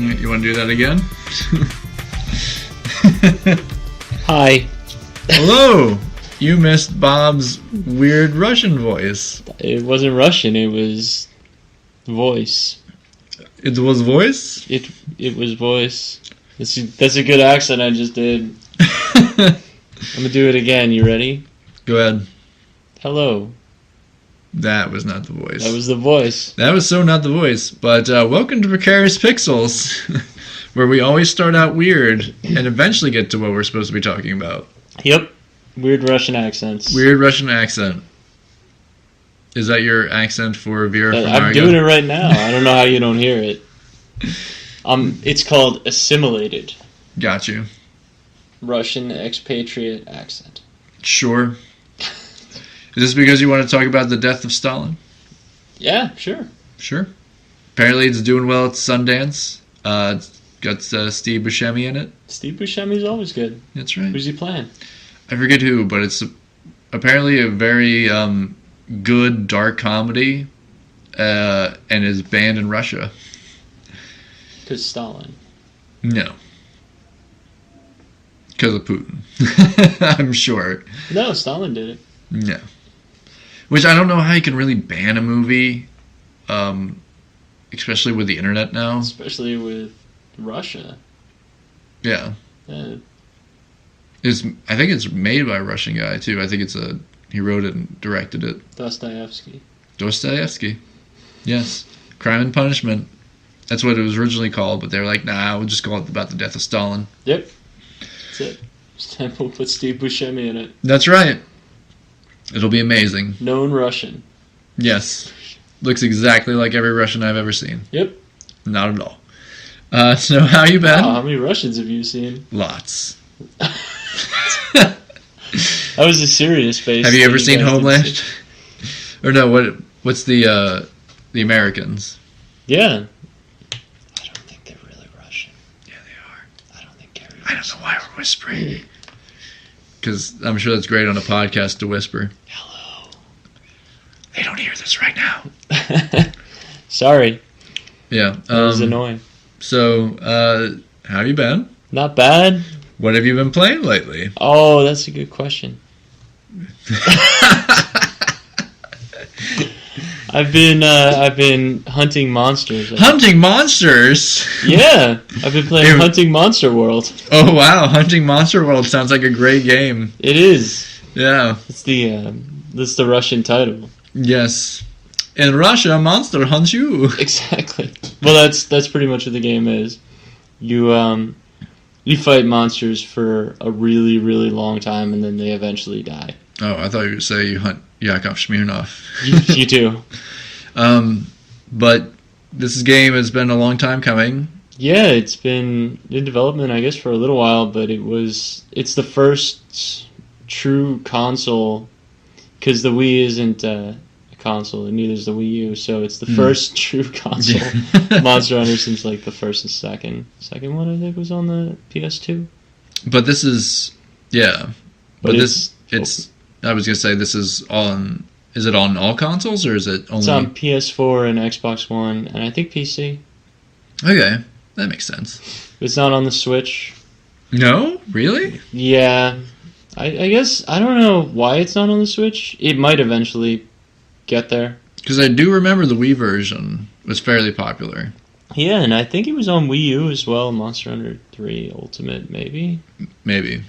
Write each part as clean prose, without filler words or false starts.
You want to do that again? Hi. Hello! You missed Bob's weird Russian voice. It wasn't Russian, it was voice. It was voice? It was voice. That's a good accent I just did. I'm gonna do it again. You ready? Go ahead. Hello. That was not the voice. That was the voice. That was so not the voice. But welcome to Precarious Pixels, where we always start out weird and eventually get to what we're supposed to be talking about. Yep. Weird Russian accents. Weird Russian accent. Is that your accent for Vera Farmiga? I'm doing it right now. I don't know how you don't hear it. It's called assimilated. Got you. Russian expatriate accent. Sure. Is this because you want to talk about the Death of Stalin? Yeah, sure. Sure. Apparently it's doing well at Sundance. It's got Steve Buscemi in it. Steve Buscemi's always good. That's right. Who's he playing? I forget who, but it's apparently a very good dark comedy and is banned in Russia. Because Stalin. No. Because of Putin. I'm sure. No, Stalin did it. No. Which I don't know how you can really ban a movie, especially with the internet now. Especially with Russia. Yeah. I think it's made by a Russian guy, too. I think he wrote it and directed it. Dostoevsky. Yes. Crime and Punishment. That's what it was originally called, but they were like, nah, we'll just call it about the death of Stalin. Yep. That's it. We'll put Steve Buscemi in it. That's right. It'll be amazing. Known Russian. Yes. Looks exactly like every Russian I've ever seen. Yep. Not at all. So how you been? Wow, how many Russians have you seen? Lots. That was a serious face. Have you ever seen Homeland? Or no, what's the Americans? Yeah. I don't think they're really Russian. Yeah, they are. I don't think Gary. I don't know why we're whispering. Because I'm sure that's great on a podcast to whisper. Hello. They don't hear this right now. Sorry. Yeah. That was annoying. So, how you been? Not bad. What have you been playing lately? Oh, that's a good question. I've been hunting monsters. Hunting monsters? Yeah, I've been playing Hunting Monster World. Oh wow, Hunting Monster World sounds like a great game. It is. Yeah. It's the Russian title. Yes. In Russia, a monster hunts you. Exactly. Well, that's pretty much what the game is. You fight monsters for a really, really long time, and then they eventually die. Oh, I thought you would say you hunt Yakov Smirnoff. You do. But this game has been a long time coming. Yeah, it's been in development, I guess, for a little while, but it's the first true console, because the Wii isn't a console, and neither is the Wii U, so it's the first true console Monster Hunter since like the first and second one, I think, was on the PS2. But this is, yeah. But it's I was going to say, this is on, is it on all consoles, or is it only... It's on PS4 and Xbox One, and I think PC. Okay, that makes sense. It's not on the Switch. No? Really? Yeah. I guess, I don't know why it's not on the Switch. It might eventually get there. Because I do remember the Wii version was fairly popular. Yeah, and I think it was on Wii U as well, Monster Hunter 3 Ultimate, maybe? Maybe.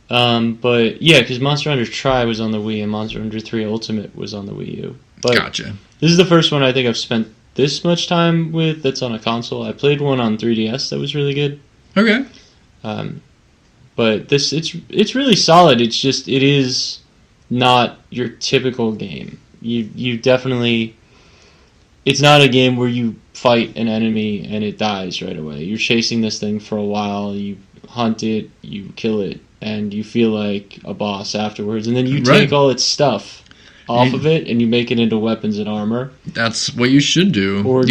But yeah, because Monster Hunter Tri was on the Wii and Monster Hunter 3 Ultimate was on the Wii U. But gotcha. This is the first one I think I've spent this much time with that's on a console. I played one on 3DS that was really good. Okay. But it's really solid. It's just, it is not your typical game. You definitely, it's not a game where you fight an enemy and it dies right away. You're chasing this thing for a while, you hunt it, you kill it, and you feel like a boss afterwards, and then you take all its stuff off of it and you make it into weapons and armor. That's what you should do. Or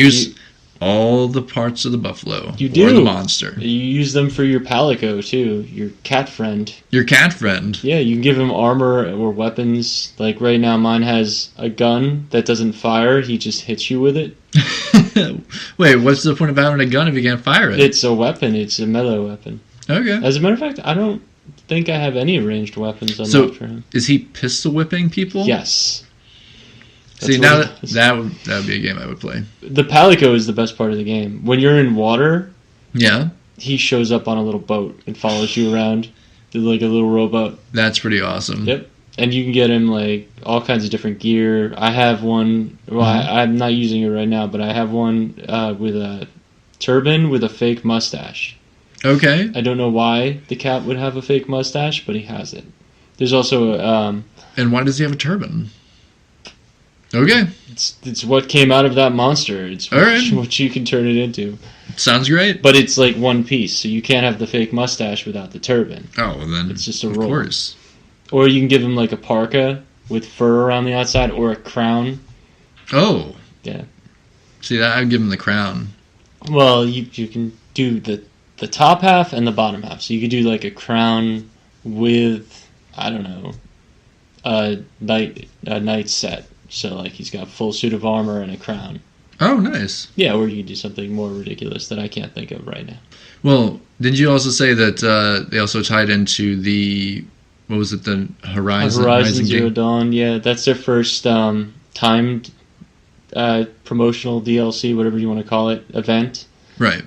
all the parts of the buffalo. You do. Or the monster. You use them for your palico, too. Your cat friend. Your cat friend. Yeah, you can give him armor or weapons. Like, right now, mine has a gun that doesn't fire. He just hits you with it. Wait, what's the point of having a gun if you can't fire it? It's a weapon. It's a melee weapon. Okay. As a matter of fact, I don't think I have any ranged weapons unlocked for him. Is he pistol whipping people? Yes. See, now that would be a game I would play. The palico is the best part of the game. When you're in water, yeah, he shows up on a little boat and follows you around like a little rowboat. That's pretty awesome. Yep. And you can get him like all kinds of different gear. I have one. Well, I'm not using it right now, but I have one with a turban with a fake mustache. Okay. I don't know why the cat would have a fake mustache, but he has it. There's also and why does he have a turban? Okay. It's what came out of that monster. It's all right. What you can turn it into. Sounds great. But it's like one piece, so you can't have the fake mustache without the turban. Oh, well then. It's just a roll. Of course. Or you can give him like a parka with fur around the outside, or a crown. Oh. Yeah. See, I'd give him the crown. Well, you can do the top half and the bottom half. So you could do like a crown with, I don't know, a knight set. So like he's got a full suit of armor and a crown. Oh, nice. Yeah, or you can do something more ridiculous that I can't think of right now. Well, didn't you also say that they also tied into the, what was it, the Horizon Zero Dawn? Yeah, that's their first timed promotional DLC, whatever you want to call it, event. Right.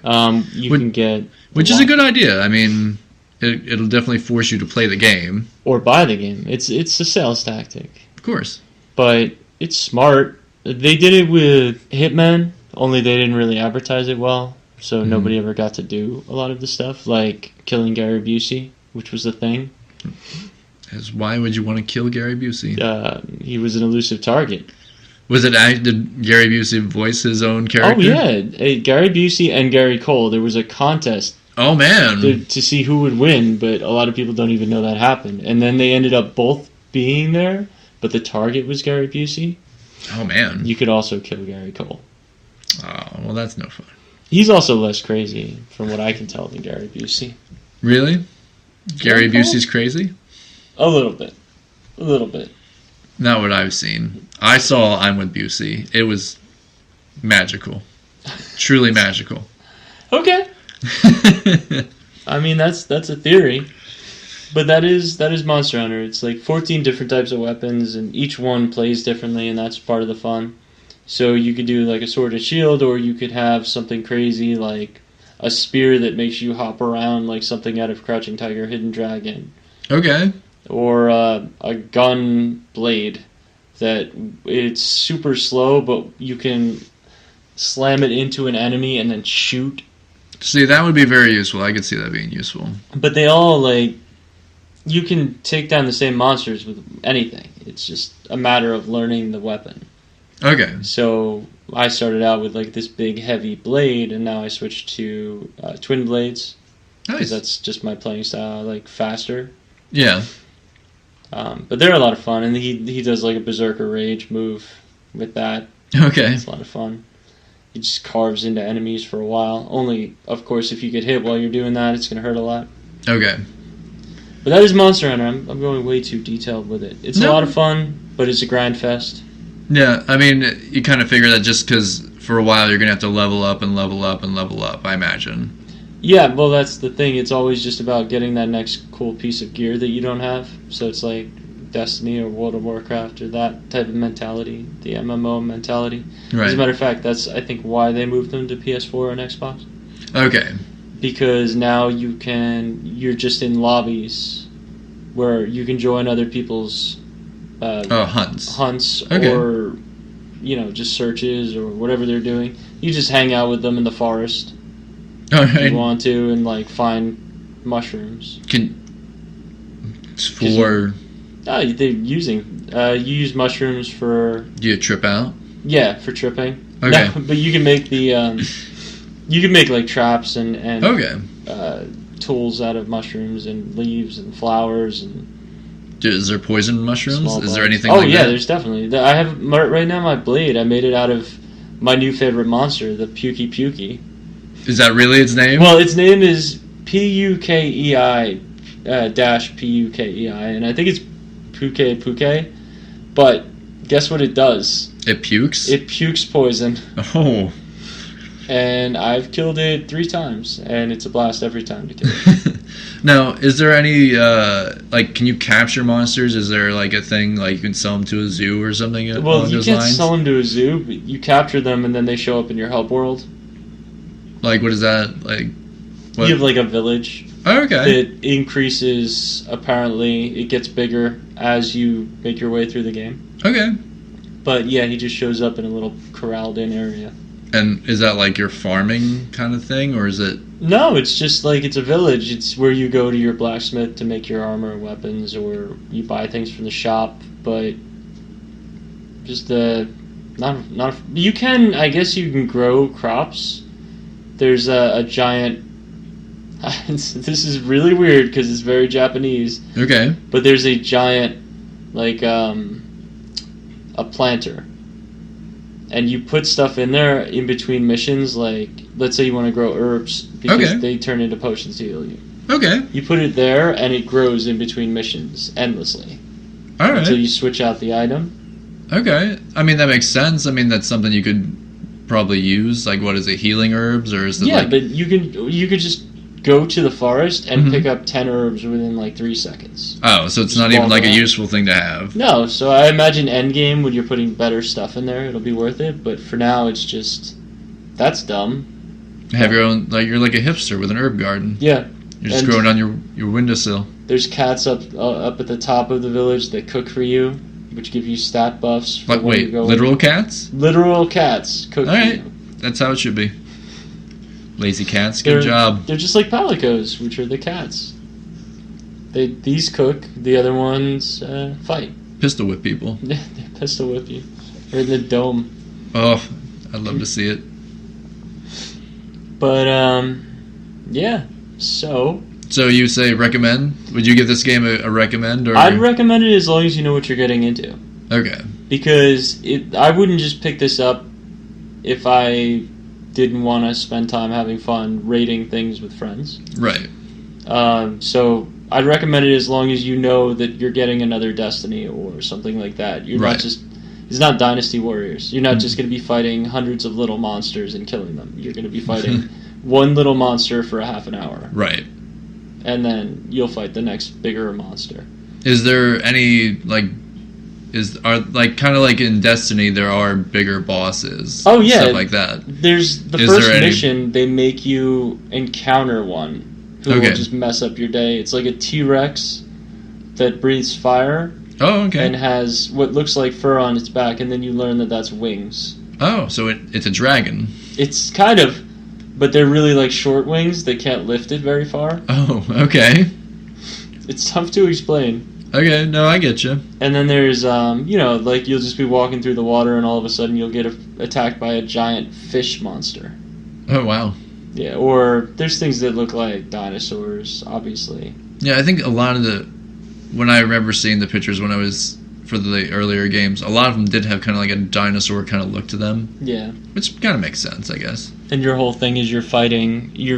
You can get... Which is a good idea. I mean, it'll definitely force you to play the game. Or buy the game. It's a sales tactic. Of course. But it's smart. They did it with Hitman, only they didn't really advertise it well, so nobody ever got to do a lot of the stuff, like killing Gary Busey, which was the thing. Why would you want to kill Gary Busey? He was an elusive target. Did Gary Busey voice his own character? Oh, yeah. Gary Busey and Gary Cole, there was a contest. Oh, man. To see who would win, but a lot of people don't even know that happened. And then they ended up both being there, but the target was Gary Busey. Oh, man. You could also kill Gary Cole. Oh, well, that's no fun. He's also less crazy, from what I can tell, than Gary Busey. Really? Gary Busey's crazy? A little bit. A little bit. Not what I've seen. I saw I'm with Busey. It was magical. Truly magical. Okay. I mean, that's a theory. But that is Monster Hunter. It's like 14 different types of weapons, and each one plays differently, and that's part of the fun. So you could do like a sword and shield, or you could have something crazy like a spear that makes you hop around like something out of Crouching Tiger, Hidden Dragon. Okay. Or a gun blade that it's super slow, but you can slam it into an enemy and then shoot. See, that would be very useful. I could see that being useful. But they all like... You can take down the same monsters with anything. It's just a matter of learning the weapon. Okay. So I started out with like this big heavy blade, and now I switched to twin blades. Nice. Because that's just my playing style, like faster. Yeah. But they're a lot of fun, and he does like a Berserker Rage move with that. Okay. It's a lot of fun. He just carves into enemies for a while. Only, of course, if you get hit while you're doing that, it's going to hurt a lot. Okay. But that is Monster Hunter. I'm going way too detailed with it. It's a lot of fun, but it's a grind fest. Yeah, I mean, you kind of figure that just because for a while you're going to have to level up and level up and level up, I imagine. Yeah, well, that's the thing. It's always just about getting that next cool piece of gear that you don't have. So it's like Destiny or World of Warcraft or that type of mentality, the MMO mentality. Right. As a matter of fact, that's, I think, why they moved them to PS4 and Xbox. Okay. Because now you're just in lobbies where you can join other people's hunts okay. Or, just searches or whatever they're doing. You just hang out with them in the forest. All right. If you want to, and like find mushrooms. They're using. You use mushrooms for. Do you trip out? Yeah, for tripping. Okay. No, but you can make you can make like traps and okay. Tools out of mushrooms and leaves and flowers and. Is there poison mushrooms? Is there anything? Oh like yeah, that? There's definitely. I have right now my blade. I made it out of my new favorite monster, the Pukei Pukei. Is that really its name? Well, its name is Pukei dash Pukei, and I think it's Pukei. But guess what it does? It pukes? It pukes poison. Oh. And I've killed it 3 times, and it's a blast every time to kill it. Now, is there any, can you capture monsters? Is there, a thing, you can sell them to a zoo or something along Well, you those can't lines? sell them to a zoo, but you capture them, and then they show up in your help world. What is that? What? You have, a village. Oh, okay. It increases, apparently, it gets bigger as you make your way through the game. Okay. But, yeah, he just shows up in a little corralled-in area. And is that, your farming kind of thing, or is it... No, it's just it's a village. It's where you go to your blacksmith to make your armor and weapons, or you buy things from the shop. But just not. You can, I guess, you can grow crops. There's a giant. This is really weird because it's very Japanese. Okay. But there's a giant, a planter. And you put stuff in there in between missions, let's say you want to grow herbs, because they turn into potions to heal you. Okay. You put it there, and it grows in between missions endlessly. All right. Until you switch out the item. Okay. I mean, that makes sense. I mean, that's something you could probably use. What is it, healing herbs, or is it Yeah, but you could just go to the forest and pick up 10 herbs within 3 seconds. Oh, so it's not even a useful thing to have. No, so I imagine endgame, when you're putting better stuff in there, it'll be worth it, but for now it's just, that's dumb. Have your own, you're like a hipster with an herb garden. Yeah. You're just growing on your windowsill. There's cats up at the top of the village that cook for you, which give you stat buffs. For Wait, literal cats? Literal cats cook for you. That's how it should be. Lazy cats, good job. They're just like palicos, which are the cats. These cook, the other ones fight. Pistol whip people. Yeah, they pistol whip you. Or in the dome. Oh, I'd love to see it. But, yeah, so you say recommend? Would you give this game a recommend? Or? I'd recommend it as long as you know what you're getting into. Okay. Because I wouldn't just pick this up if I didn't want to spend time having fun raiding things with friends. Right. So I'd recommend it as long as you know that you're getting another Destiny or something like that. You're not just... It's not Dynasty Warriors. You're not just going to be fighting hundreds of little monsters and killing them. You're going to be fighting one little monster for a half an hour. Right. And then you'll fight the next bigger monster. Is there any, kind of like in Destiny, there are bigger bosses. Oh, yeah. Stuff like that. There's the first mission, they make you encounter one who will just mess up your day. It's like a T-Rex that breathes fire. Oh, okay. And has what looks like fur on its back, and then you learn that that's wings. Oh, so it's a dragon. It's kind of, but they're really short wings. They can't lift it very far. Oh, okay. It's tough to explain. Okay, no, I get you. And then there's, you'll just be walking through the water, and all of a sudden you'll get attacked by a giant fish monster. Oh, wow. Yeah, or there's things that look like dinosaurs, obviously. Yeah, I think a lot of when I remember seeing the pictures when I was for the earlier games, a lot of them did have kind of a dinosaur kind of look to them. Yeah. Which kind of makes sense, I guess. And your whole thing is you're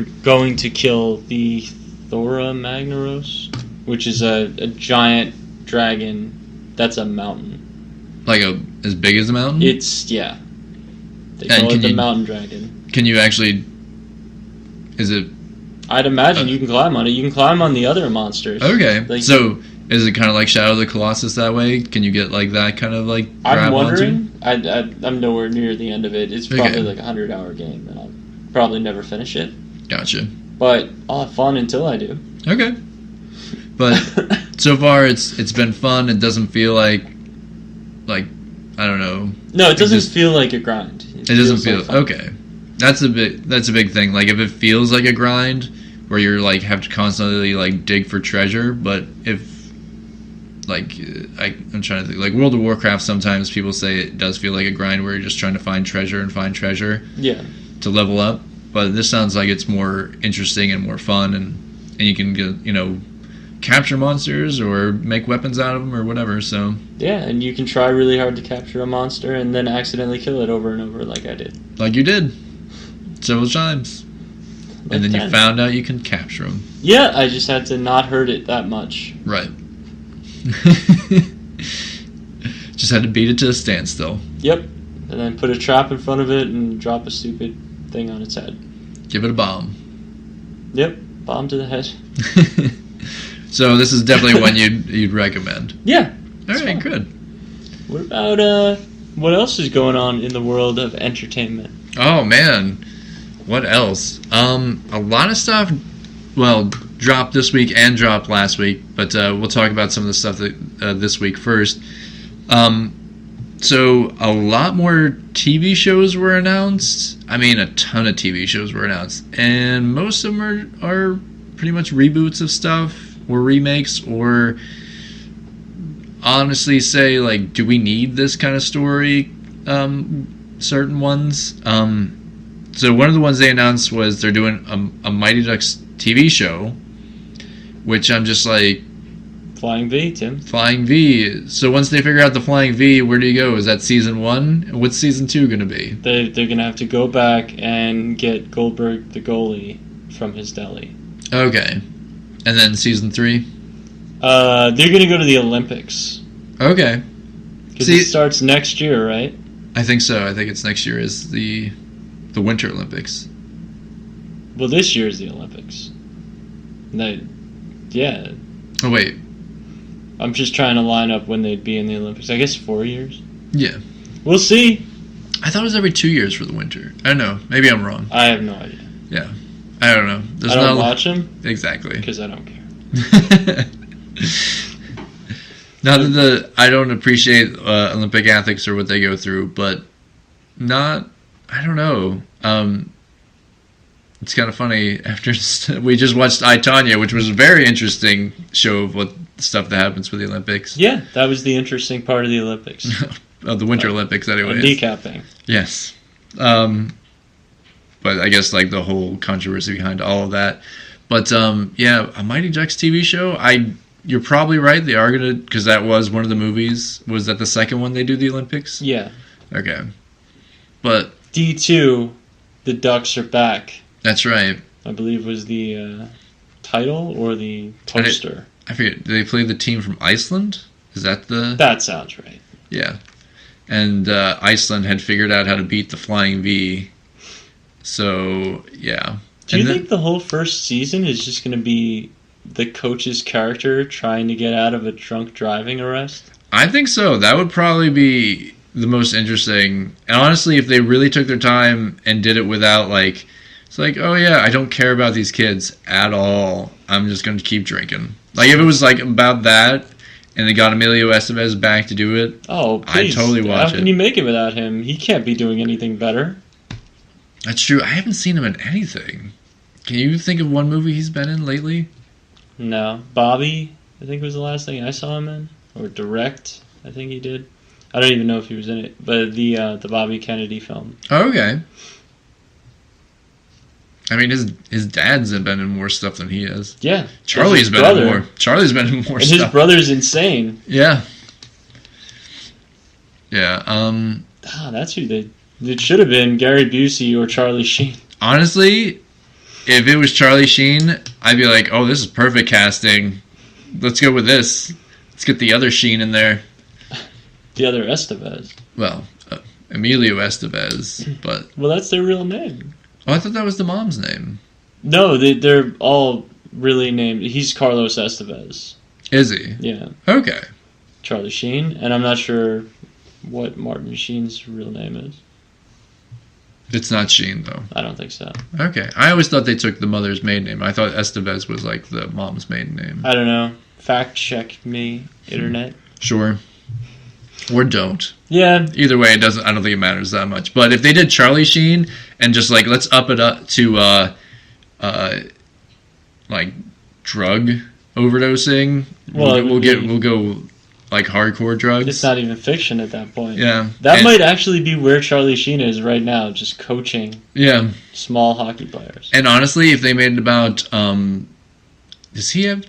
going to kill the Thora Magnaros, which is a giant dragon that's a mountain. As big as a mountain? Yeah. They call it the mountain dragon. Can you actually... Is it... I'd imagine you can climb on it. You can climb on the other monsters. Okay. So... Is it kind of like Shadow of the Colossus that way? Can you get that kind of grab I'm wondering. onto? I'm nowhere near the end of it. It's probably a 100-hour game, and I'll probably never finish it. Gotcha. But I'll have fun until I do. Okay. But so far it's been fun. It doesn't feel like I don't know. No, it doesn't feel like a grind. It doesn't feel okay. That's a big thing. If it feels like a grind, where you're have to constantly dig for treasure, but if I'm trying to think. World of Warcraft, sometimes people say it does feel like a grind where you're just trying to find treasure yeah, to level up. But this sounds like it's more interesting and more fun, and you can get, capture monsters or make weapons out of them or whatever. So Yeah, and you can try really hard to capture a monster and then accidentally kill it over and over, like I did. like you did several times, Like and then 10. you found out you can capture them. Yeah, I just had to not hurt it that much. Right. Just had to beat it to a standstill. Yep, and then put a trap in front of it and drop a stupid thing on its head. Give it a bomb. Yep, bomb to the head. So this is definitely one you'd recommend. Yeah. All right, good. What about what else is going on in the world of entertainment? Oh man, what else? A lot of stuff. Well, dropped this week and dropped last week, but we'll talk about some of the stuff that this week first. So a lot more TV shows were announced. I mean, a ton of TV shows were announced, and most of them are pretty much reboots of stuff or remakes, or honestly say, like, do we need this kind of story? Certain ones. So one of the ones they announced was they're doing a Mighty Ducks TV show, which I'm just like, Flying V, Tim. Flying V. So once they figure out the Flying V, where do you go? Is that season 1? What's season 2 going to be? They're going to have to go back and get Goldberg, the goalie, from his deli. Okay. And then season 3? They're going to go to the Olympics. Okay. Because it starts next year, right? I think so. I think it's next year is the Winter Olympics. Well, this year is the Olympics. Yeah. Oh, wait. I'm just trying to line up when they'd be in the Olympics. I guess 4 years? Yeah. We'll see. I thought it was every 2 years for the winter. I don't know. Maybe I'm wrong. I have no idea. Yeah. I don't know. I don't watch them. Exactly. Because I don't care. Not that I don't appreciate Olympic athletes or what they go through, but I don't know. It's kind of funny. After we just watched I, Tonya, which was a very interesting show of what stuff that happens with the Olympics. Yeah, that was the interesting part of the Olympics. Of the Winter Olympics, anyways. Kneecapping. Yes. But I guess like the whole controversy behind all of that. But yeah, a Mighty Ducks TV show. You're probably right. They are gonna, because that was one of the movies. Was that the second one they do the Olympics? Yeah. Okay. But D2, the Ducks are back. That's right. I believe was the title or the poster. I forget. Did they play the team from Iceland? Is that the? That sounds right. Yeah. And Iceland had figured out how to beat the Flying V. So yeah. Do you think the whole first season is just going to be the coach's character trying to get out of a drunk driving arrest? I think so. That would probably be the most interesting. And honestly, if they really took their time and did it without like, it's like, oh yeah, I don't care about these kids at all. I'm just going to keep drinking. Like if it was like about that, and they got Emilio Estevez back to do it, oh, please. I'd totally watch it. How can you make it without him? He can't be doing anything better. That's true. I haven't seen him in anything. Can you think of one movie he's been in lately? No. Bobby, I think was the last thing I saw him in. Or Direct, I think he did. I don't even know if he was in it. But the Bobby Kennedy film. Oh, okay. I mean, his dad's been in more stuff than he has. Yeah. Charlie's been in more. Charlie's been in more and stuff. His brother's insane. Yeah. Yeah. That's who it should have been Gary Busey or Charlie Sheen. Honestly, if it was Charlie Sheen, I'd be like, oh, this is perfect casting. Let's go with this. Let's get the other Sheen in there. The other Estevez. Well, Emilio Estevez, but... Well, that's their real name. Oh, I thought that was the mom's name. No, they're all really named. He's Carlos Estevez. Is he? Yeah. Okay. Charlie Sheen, and I'm not sure what Martin Sheen's real name is. It's not Sheen, though. I don't think so. Okay. I always thought they took the mother's maiden name. I thought Estevez was like the mom's maiden name. I don't know. Fact check me, internet. Sure. Or don't. Yeah. Either way, I don't think it matters that much. But if they did Charlie Sheen and just like let's up it up to like drug overdosing, we'll go like hardcore drugs. It's not even fiction at that point. Yeah. That might actually be where Charlie Sheen is right now, just coaching small hockey players. And honestly, if they made it about Does he have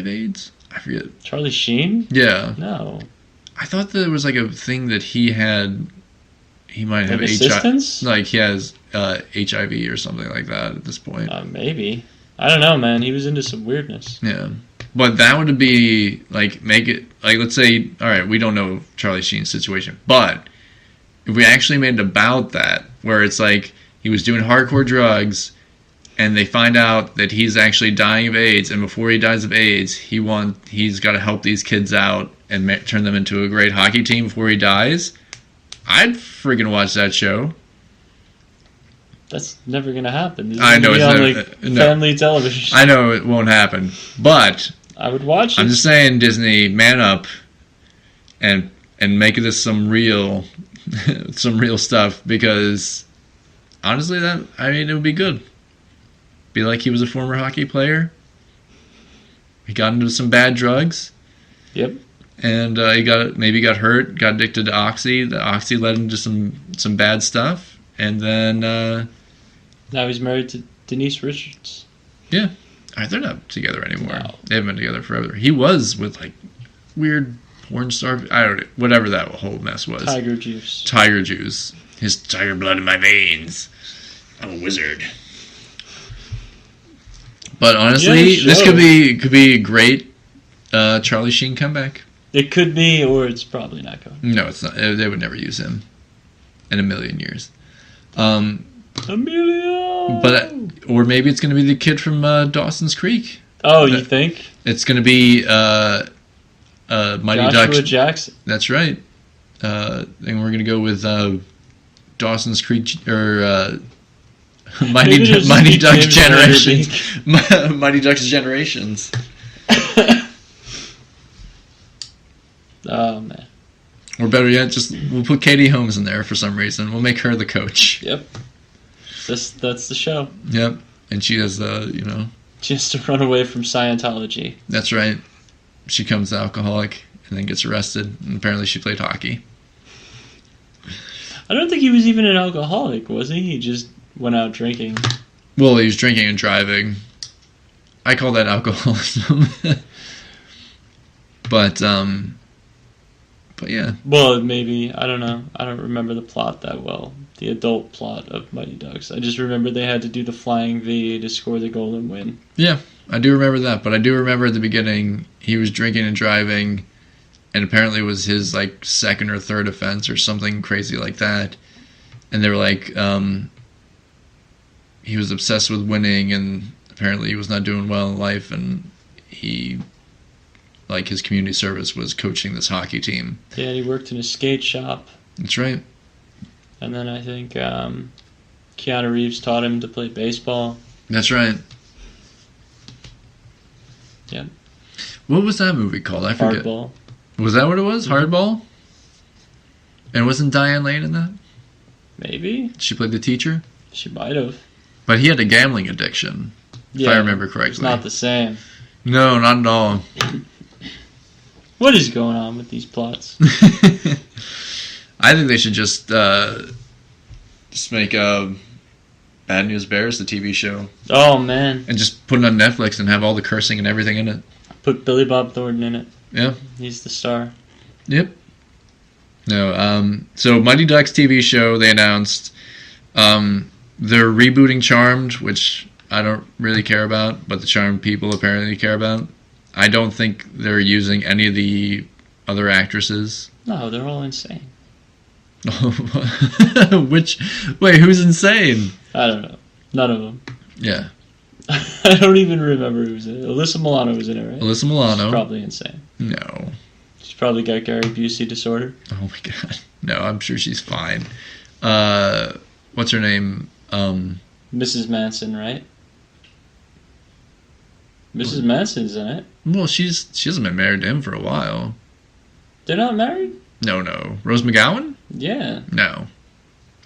AIDS? I forget. Charlie Sheen? Yeah. No. I thought there was like a thing that he might have assistance? Like he has HIV or something like that at this point. Maybe. I don't know, man. He was into some weirdness. Yeah. But that would be, like, make it, like, let's say, all right, we don't know Charlie Sheen's situation, but if we actually made it about that, where it's like he was doing hardcore drugs and they find out that he's actually dying of AIDS, and before he dies of AIDS, he's got to help these kids out and turn them into a great hockey team before he dies, I'd freaking watch that show. That's never going to happen. I know. It's on family television. I know it won't happen, but I would watch it. I'm just saying, Disney, man up and make this some real stuff, because honestly, it would be good. Be like he was a former hockey player. He got into some bad drugs. Yep. And he got hurt, got addicted to Oxy. The Oxy led him to some bad stuff, and then now he's married to Denise Richards. Yeah. They're not together anymore. No. They haven't been together forever. He was with like weird porn star. I don't know. Whatever that whole mess was. Tiger juice. His tiger blood in my veins. I'm a wizard. But honestly, this could be a great Charlie Sheen comeback. It could be, or it's probably not going. No, it's not. They would never use him in a million years. Emilio! Or maybe it's going to be the kid from Dawson's Creek. Oh, you think? It's going to be Mighty Ducks. Joshua Jackson. That's right. And we're going to go with Dawson's Creek, or Mighty Ducks Generations. Mighty Ducks Generations. Oh, man. Or better yet, we'll put Katie Holmes in there for some reason. We'll make her the coach. Yep. That's the show. Yep. And she has She has to run away from Scientology. That's right. She becomes an alcoholic and then gets arrested. And apparently she played hockey. I don't think he was even an alcoholic, was he? He just went out drinking. Well, he was drinking and driving. I call that alcoholism. But yeah. Well, maybe. I don't know. I don't remember the plot that well. The adult plot of Mighty Ducks. I just remember they had to do the flying V to score the goal and win. Yeah, I do remember that. But I do remember at the beginning, he was drinking and driving, and apparently it was his, like, second or third offense or something crazy like that. And they were like, he was obsessed with winning, and apparently he was not doing well in life, and he... like his community service was coaching this hockey team. Yeah, he worked in a skate shop. That's right. And then I think Keanu Reeves taught him to play baseball. That's right. Yeah. What was that movie called? I forget. Hardball. Was that what it was? Mm-hmm. Hardball? And wasn't Diane Lane in that? Maybe. She played the teacher? She might have. But he had a gambling addiction, if I remember correctly. It's not the same. No, not at all. What is going on with these plots? I think they should just make Bad News Bears the TV show. Oh, man. And just put it on Netflix and have all the cursing and everything in it. Put Billy Bob Thornton in it. Yeah. He's the star. Yep. No, so Mighty Ducks TV show, they announced they're rebooting Charmed, which I don't really care about, but the Charmed people apparently care about. I don't think they're using any of the other actresses. No, they're all insane. Wait, who's insane? I don't know. None of them. Yeah. I don't even remember who was in it. Alyssa Milano was in it, right? Alyssa Milano. She's probably insane. No. She's probably got Gary Busey disorder. Oh my god. No, I'm sure she's fine. What's her name? Mrs. Manson, right? Mrs. Manson's in it. Well, she hasn't been married to him for a while. They're not married? No. Rose McGowan? Yeah. No.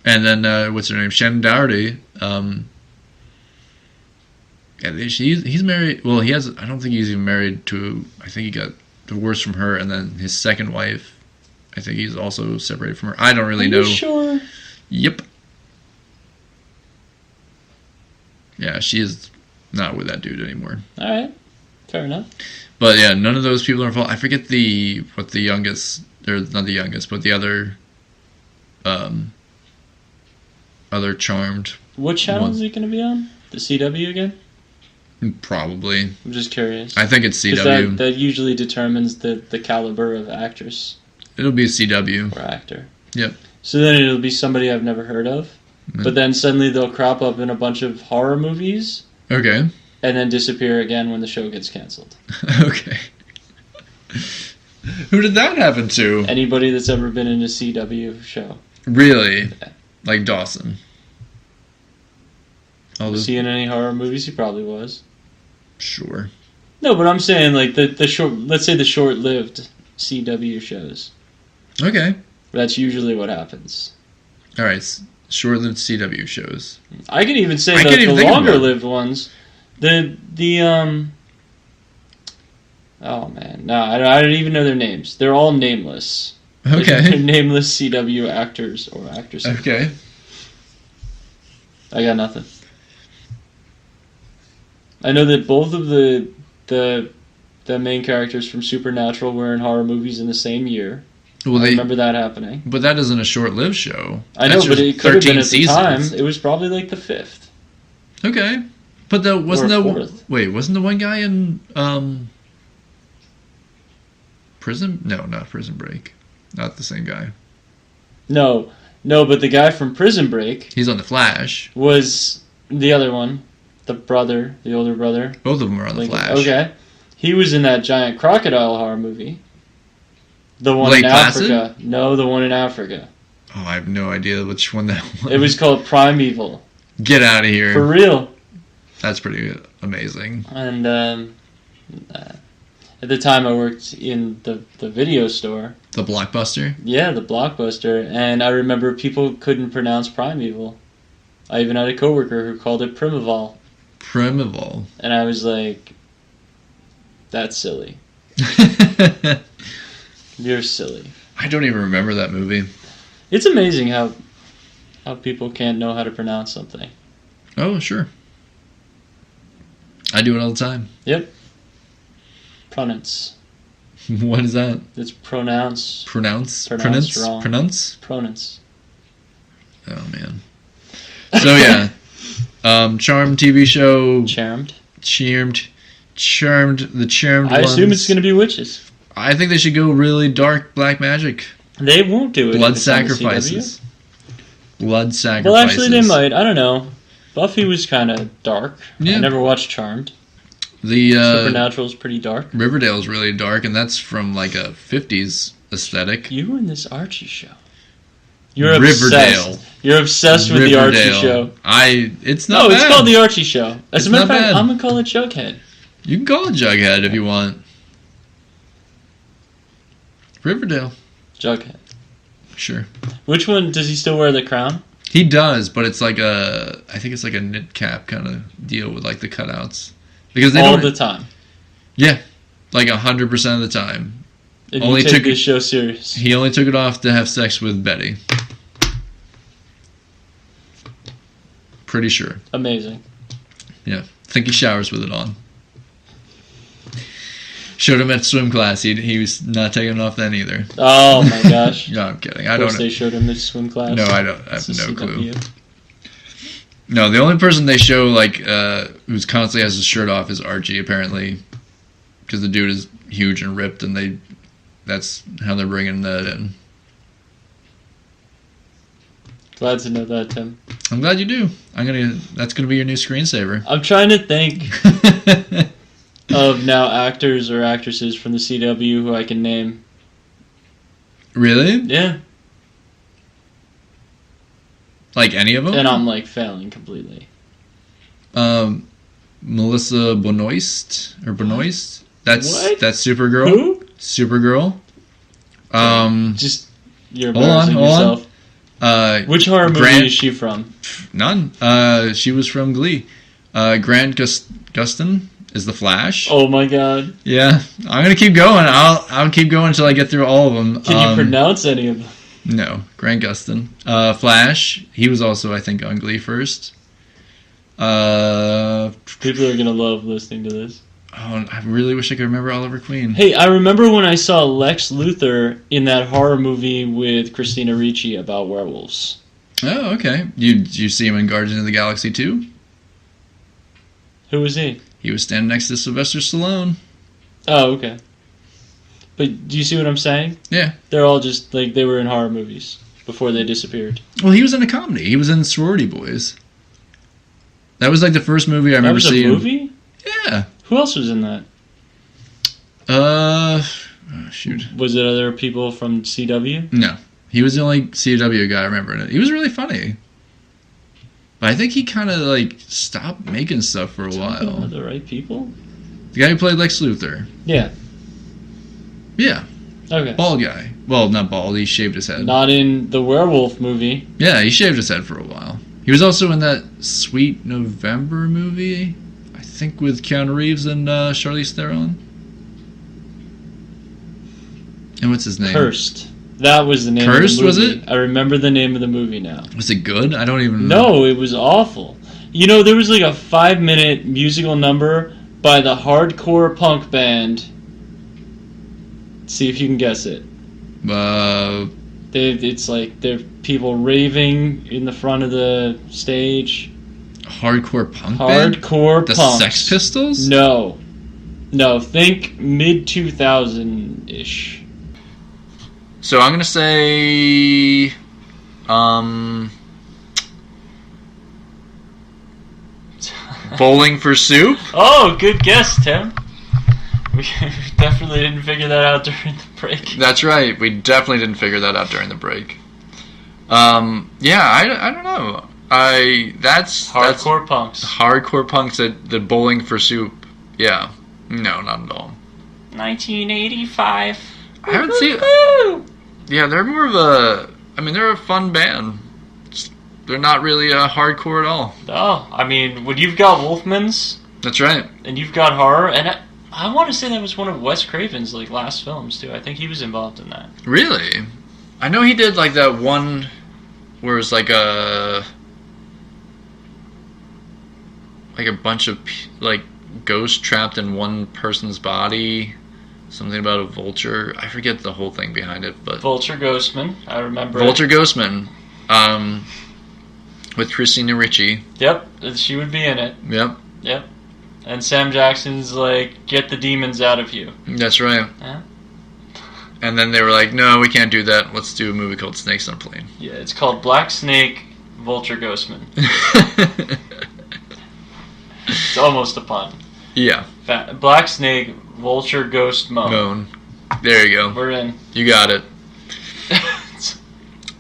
And then, what's her name? Shannon Doherty. Yeah, he's married. Well, he has. I don't think he's even married to. I think he got divorced from her, and then his second wife. I think he's also separated from her. I don't really know. Are you sure? Yep. Yeah, she is not with that dude anymore. All right. Fair enough. But yeah, none of those people are involved. I forget what the youngest, or not the youngest, but the other Charmed. What channel is it going to be on? The CW again? Probably. I'm just curious. I think it's CW. That usually determines the caliber of actress. It'll be a CW. Or actor. Yep. So then it'll be somebody I've never heard of. But then suddenly they'll crop up in a bunch of horror movies. Okay. And then disappear again when the show gets canceled. Okay. Who did that happen to? Anybody that's ever been in a CW show. Really? Yeah. Like Dawson. Was he in any horror movies? He probably was. Sure. No, but I'm saying like the short. Let's say the short-lived CW shows. Okay. That's usually what happens. All right. Short-lived CW shows. I could even say the longer-lived ones. Oh man, no, I don't even know their names. They're all nameless. Okay. They're nameless CW actors or actresses. Okay. I got nothing. I know that both of the main characters from Supernatural were in horror movies in the same year. Well, I remember that happening. But that isn't a short-lived show. I know, but it could have been at the time. It was probably like the 5th. Okay. But wasn't the one guy in Prison? No, not Prison Break. Not the same guy. No, but the guy from Prison Break... He's on The Flash. Was the other one. The older brother. Both of them are on The Flash. Okay. He was in that giant crocodile horror movie. The one Lake in Placid? Africa. No, the one in Africa. Oh, I have no idea which one that was. It was called Primeval. Get out of here. For real. That's pretty amazing. And at the time I worked in the video store. The Blockbuster? Yeah, the Blockbuster. And I remember people couldn't pronounce Primeval. I even had a coworker who called it Primeval. Primeval. And I was like, that's silly. You're silly. I don't even remember that movie. It's amazing how people can't know how to pronounce something. Oh, sure. I do it all the time. Yep. Pronounce. What is that? It's pronounce. Pronounce wrong. Pronounce? Oh, man. So, yeah. Charmed TV show. Charmed. The Charmed I assume it's going to be witches. I think they should go really dark black magic. They won't do it. Blood sacrifices. Blood sacrifices. Well, actually, they might. I don't know. Buffy was kind of dark. Yeah. I never watched Charmed. Supernatural's pretty dark. Riverdale's really dark, and that's from like a 50s aesthetic. You and this Archie show. You're obsessed. You're obsessed with the Archie show. It's not bad. It's called the Archie show. As a matter of fact, I'm going to call it Jughead. You can call it Jughead if you want. Riverdale. Jughead. Sure. Which one, does he still wear the crown? He does, but it's like I think it's like a knit cap kind of deal with like the cutouts. Because they all the time. Yeah. Like 100% of the time. If you take this show serious. He only took it off to have sex with Betty. Pretty sure. Amazing. Yeah. I think he showers with it on. Showed him at swim class. He was not taking it off then either. Oh my gosh. No, I'm kidding. I don't know. They showed him at swim class. No, I don't. I have no clue. No, the only person they show like who's constantly has his shirt off is Archie apparently, because the dude is huge and ripped, and that's how they're bringing that in. Glad to know that, Tim. I'm glad you do. That's gonna be your new screensaver. I'm trying to think of now actors or actresses from the CW who I can name. Really? Yeah. Like any of them? And I'm like failing completely. Melissa Benoist or Benoist? That's Supergirl. Who? Supergirl. Just you're embarrassing yourself. Which horror movie is she from? None. She was from Glee. Grant Gustin is the Flash. Oh my god. Yeah, I'm gonna keep going. I'll keep going until I get through all of them. Can you pronounce any of them? No, Grant Gustin. Flash. He was also, I think, on Glee first. People are gonna love listening to this. Oh, I really wish I could remember Oliver Queen. Hey, I remember when I saw Lex Luthor in that horror movie with Christina Ricci about werewolves. Oh, okay. Did you see him in Guardians of the Galaxy 2? Who was he? He was standing next to Sylvester Stallone. Oh, okay. But do you see what I'm saying? Yeah. They're all just, like, they were in horror movies before they disappeared. Well, he was in a comedy. He was in Sorority Boys. That was like the first movie I remember seeing. That was a movie? Yeah. Who else was in that? Shoot. Was it other people from CW? No. He was the only CW guy I remember in it. He was really funny. But I think he kind of, like, stopped making stuff for a while. The right people? The guy who played Lex Luthor. Yeah. Yeah. Okay. Bald guy. Well, not bald. He shaved his head. Not in the werewolf movie. Yeah, he shaved his head for a while. He was also in that Sweet November movie, I think with Keanu Reeves and Charlize Theron. And what's his name? Cursed. That was the name Cursed, of the movie. was it? I remember the name of the movie now. Was it good? I don't even know. No, it was awful. You know, there was like a 5-minute musical number by the hardcore punk band. See if you can guess it. It's like there are people raving in the front of the stage. Hardcore punk band? Hardcore The punks. Sex Pistols? No, think mid 2000-ish. So I'm gonna say, Bowling for Soup. Oh, good guess, Tim. We definitely didn't figure that out during the break. That's right. We definitely didn't figure that out during the break. Yeah, I don't know. That's punks. Hardcore punks at the Bowling for Soup. Yeah. No, not at all. 1985. I haven't seen it. Yeah, they're more of a... I mean, they're a fun band. They're not really hardcore at all. Oh, I mean, when you've got Wolfman's... That's right. And you've got horror, and I want to say that was one of Wes Craven's like last films, too. I think he was involved in that. Really? I know he did like that one where it's like a bunch of like ghosts trapped in one person's body. Something about a vulture. I forget the whole thing behind it, but Vulture Ghostman, I remember. Vulture Ghostman, with Christina Ricci. Yep, she would be in it. Yep. And Sam Jackson's like, get the demons out of you. That's right. Yeah. And then they were like, no, we can't do that. Let's do a movie called Snakes on a Plane. Yeah, it's called Black Snake, Vulture Ghostman. It's almost a pun. Yeah. Black Snake, Vulture Ghost Moan. There you go. We're in. You got it.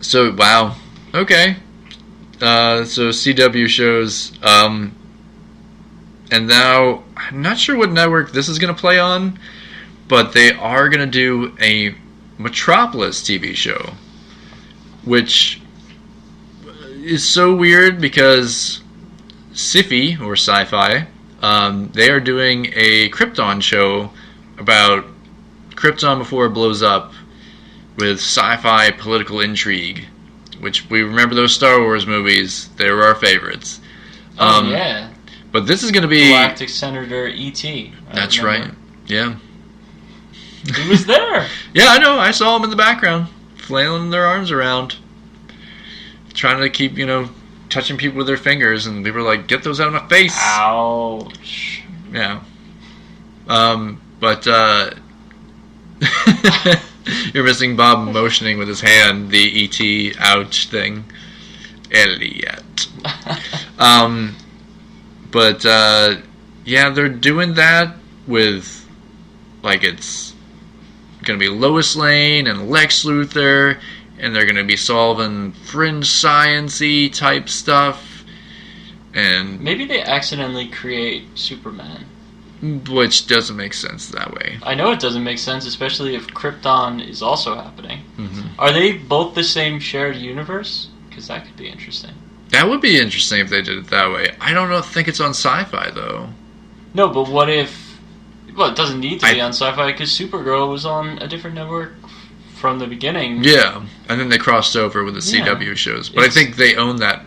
So, wow. Okay. So CW shows, and now, I'm not sure what network this is going to play on, but they are going to do a Metropolis TV show, which is so weird because Sci-Fi, or Sci-Fi, they are doing a Krypton show about Krypton before it blows up with sci-fi political intrigue, which we remember those Star Wars movies. They were our favorites. Yeah. But this is going to be... Galactic Senator E.T. That's right. Yeah. He was there. Yeah, I know. I saw him in the background, flailing their arms around, trying to keep, touching people with their fingers, and they were like, get those out of my face. Ouch. Yeah. But you're missing Bob motioning with his hand, the E.T. ouch thing. Elliot. But yeah, they're doing that with, like, it's going to be Lois Lane and Lex Luthor, and they're going to be solving fringe science-y type stuff. And maybe they accidentally create Superman. Which doesn't make sense that way. I know it doesn't make sense, especially if Krypton is also happening. Mm-hmm. Are they both the same shared universe? Because that could be interesting. That would be interesting if they did it that way. I don't think it's on Sci-Fi, though. No, but what if... Well, it doesn't need to be on Sci-Fi, because Supergirl was on a different network from the beginning. Yeah, and then they crossed over with the CW shows. But I think they own that.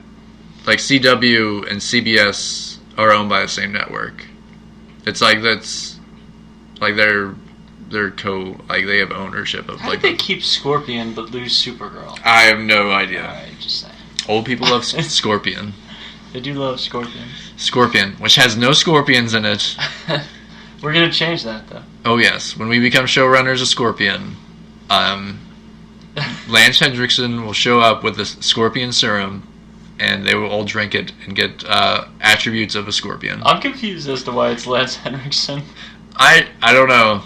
Like, CW and CBS are owned by the same network. It's like that's like they're they have ownership of How like. did they keep Scorpion but lose Supergirl? I have no idea. Alright, just saying. Old people love Scorpion. They do love Scorpion. Scorpion, which has no scorpions in it. We're gonna change that though. Oh yes, when we become showrunners of Scorpion, Lance Hendrickson will show up with a Scorpion serum, and they will all drink it and get attributes of a scorpion. I'm confused as to why it's Lance Henriksen. I don't know.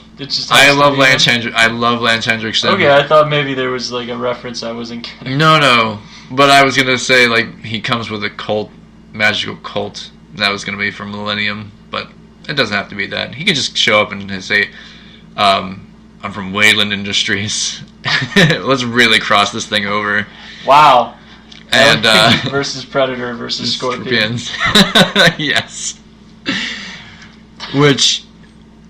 I love Lance Hendrickson. Okay, I thought maybe there was like a reference I wasn't getting. No. But I was gonna say like he comes with a magical cult. That was gonna be from Millennium, but it doesn't have to be that. He could just show up and say, "I'm from Wayland Industries." Let's really cross this thing over. Wow. And versus Predator versus Scorpions. Yes. Which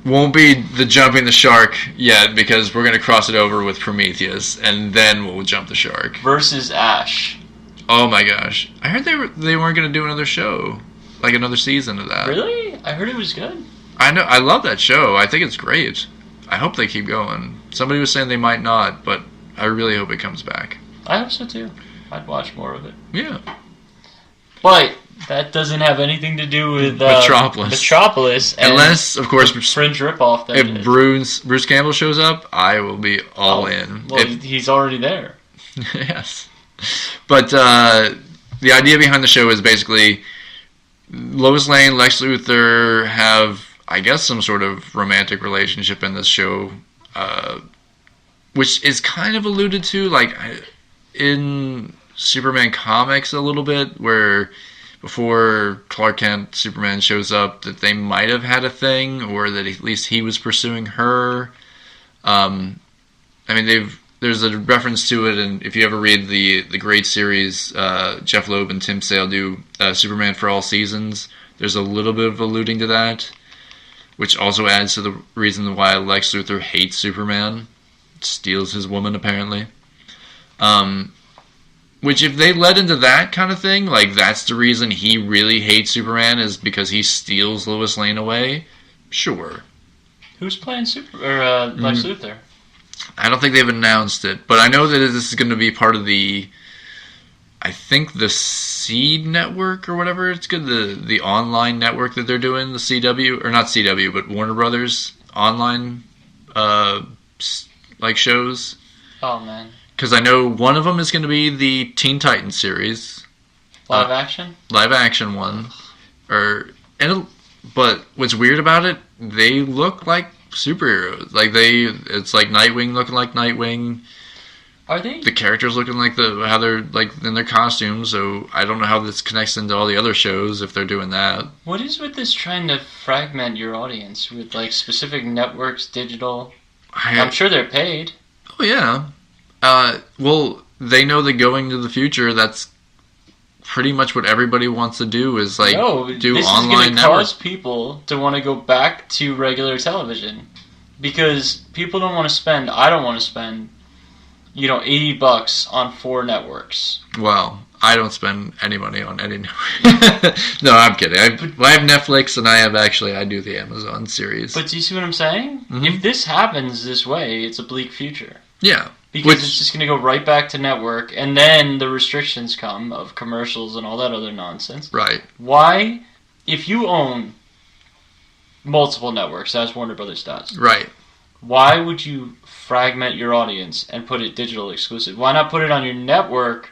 won't be the jumping the shark yet, because we're going to cross it over with Prometheus, and then we'll jump the shark. Versus Ash. Oh my gosh. I heard they weren't going to do another show. Like another season of that. Really? I heard it was good. I know. I love that show. I think it's great. I hope they keep going. Somebody was saying they might not, but I really hope it comes back. I hope so too. I'd watch more of it. Yeah. But that doesn't have anything to do with Metropolis. Unless, of course, fringe ripoff. If Bruce Campbell shows up, I will be all in. Well, he's already there. Yes. But the idea behind the show is basically Lois Lane, Lex Luthor have, I guess, some sort of romantic relationship in this show, which is kind of alluded to, like, in Superman comics a little bit, where before Clark Kent, Superman shows up, that they might have had a thing, or that at least he was pursuing her. There's a reference to it, and if you ever read the great series Jeff Loeb and Tim Sale do, Superman for All Seasons, there's a little bit of alluding to that, which also adds to the reason why Lex Luthor hates Superman. Steals his woman, apparently. Which, if they led into that kind of thing, like that's the reason he really hates Superman, is because he steals Lois Lane away, sure. Who's playing Lex Luthor? I don't think they've announced it, but I know that this is going to be part of the Seed Network or whatever it's good, the online network that they're doing, the CW, or not CW, but Warner Brothers online shows. Oh man. Because I know one of them is going to be the Teen Titans series. Live action? Live action one. But what's weird about it, they look like superheroes. It's like Nightwing looking like Nightwing. Are they? The characters looking like how they're like in their costumes, so I don't know how this connects into all the other shows if they're doing that. What is with this trying to fragment your audience with like specific networks, digital? I'm sure they're paid. Oh yeah. Well, they know that going to the future, that's pretty much what everybody wants to do, is like do this online is going to cause people to want to go back to regular television, because people don't want to spend. I don't want to spend, $80 on 4 networks. Well, I don't spend any money on any network. No, I'm kidding. I have Netflix, and I do the Amazon series. But do you see what I'm saying? Mm-hmm. If this happens this way, it's a bleak future. Yeah. Because it's just going to go right back to network, and then the restrictions come of commercials and all that other nonsense. Right. Why, if you own multiple networks, as Warner Brothers does, right, why would you fragment your audience and put it digital exclusive? Why not put it on your network,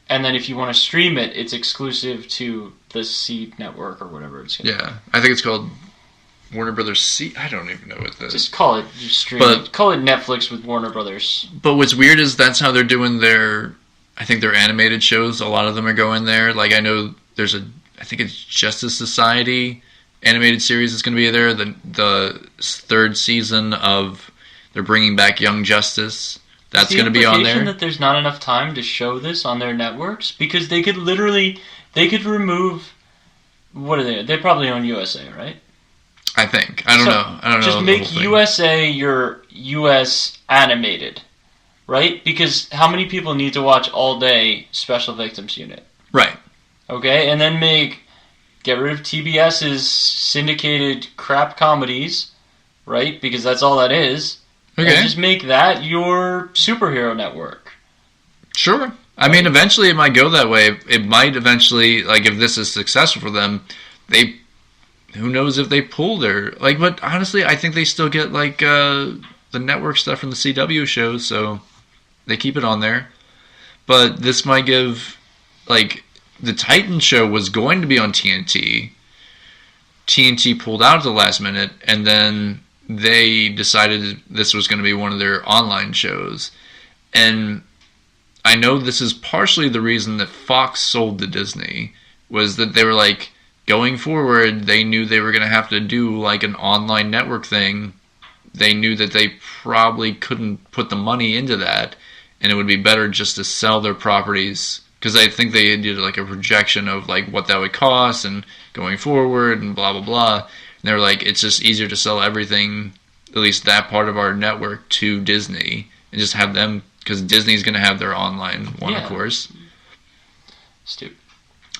and then if you want to stream it, it's exclusive to the Seed Network or whatever it's going to be. Yeah, I think it's called Warner Brothers Seed. I don't even know what the... Just call it stream. Call it Netflix with Warner Brothers. But what's weird is that's how they're doing their animated shows. A lot of them are going there. Like, I know there's I think it's Justice Society animated series that's going to be there. The 3rd season of... They're bringing back Young Justice. That's going to be on there. That there's not enough time to show this on their networks? Because they could remove... What are they? They probably own USA, right? I think. I don't know. Just make USA your US animated, right? Because how many people need to watch all day Special Victims Unit? Right. Okay, and then make Get rid of TBS's syndicated crap comedies, right? Because that's all that is. Okay. And just make that your superhero network. Sure. I mean, eventually it might go that way. It might eventually, like, if this is successful for them, who knows if they pull their, like, but honestly, I think they still get, like, the network stuff from the CW shows, so they keep it on there. But this might give, like, the Titan show was going to be on TNT. TNT pulled out at the last minute, and then they decided this was going to be one of their online shows. And I know this is partially the reason that Fox sold to Disney, was that they were like, going forward, they knew they were going to have to do like an online network thing. They knew that they probably couldn't put the money into that, and it would be better just to sell their properties, because I think they did like a projection of like what that would cost and going forward and blah blah blah. And they were like, it's just easier to sell everything, at least that part of our network, to Disney and just have them, because Disney's going to have their online one, of course. Stupid.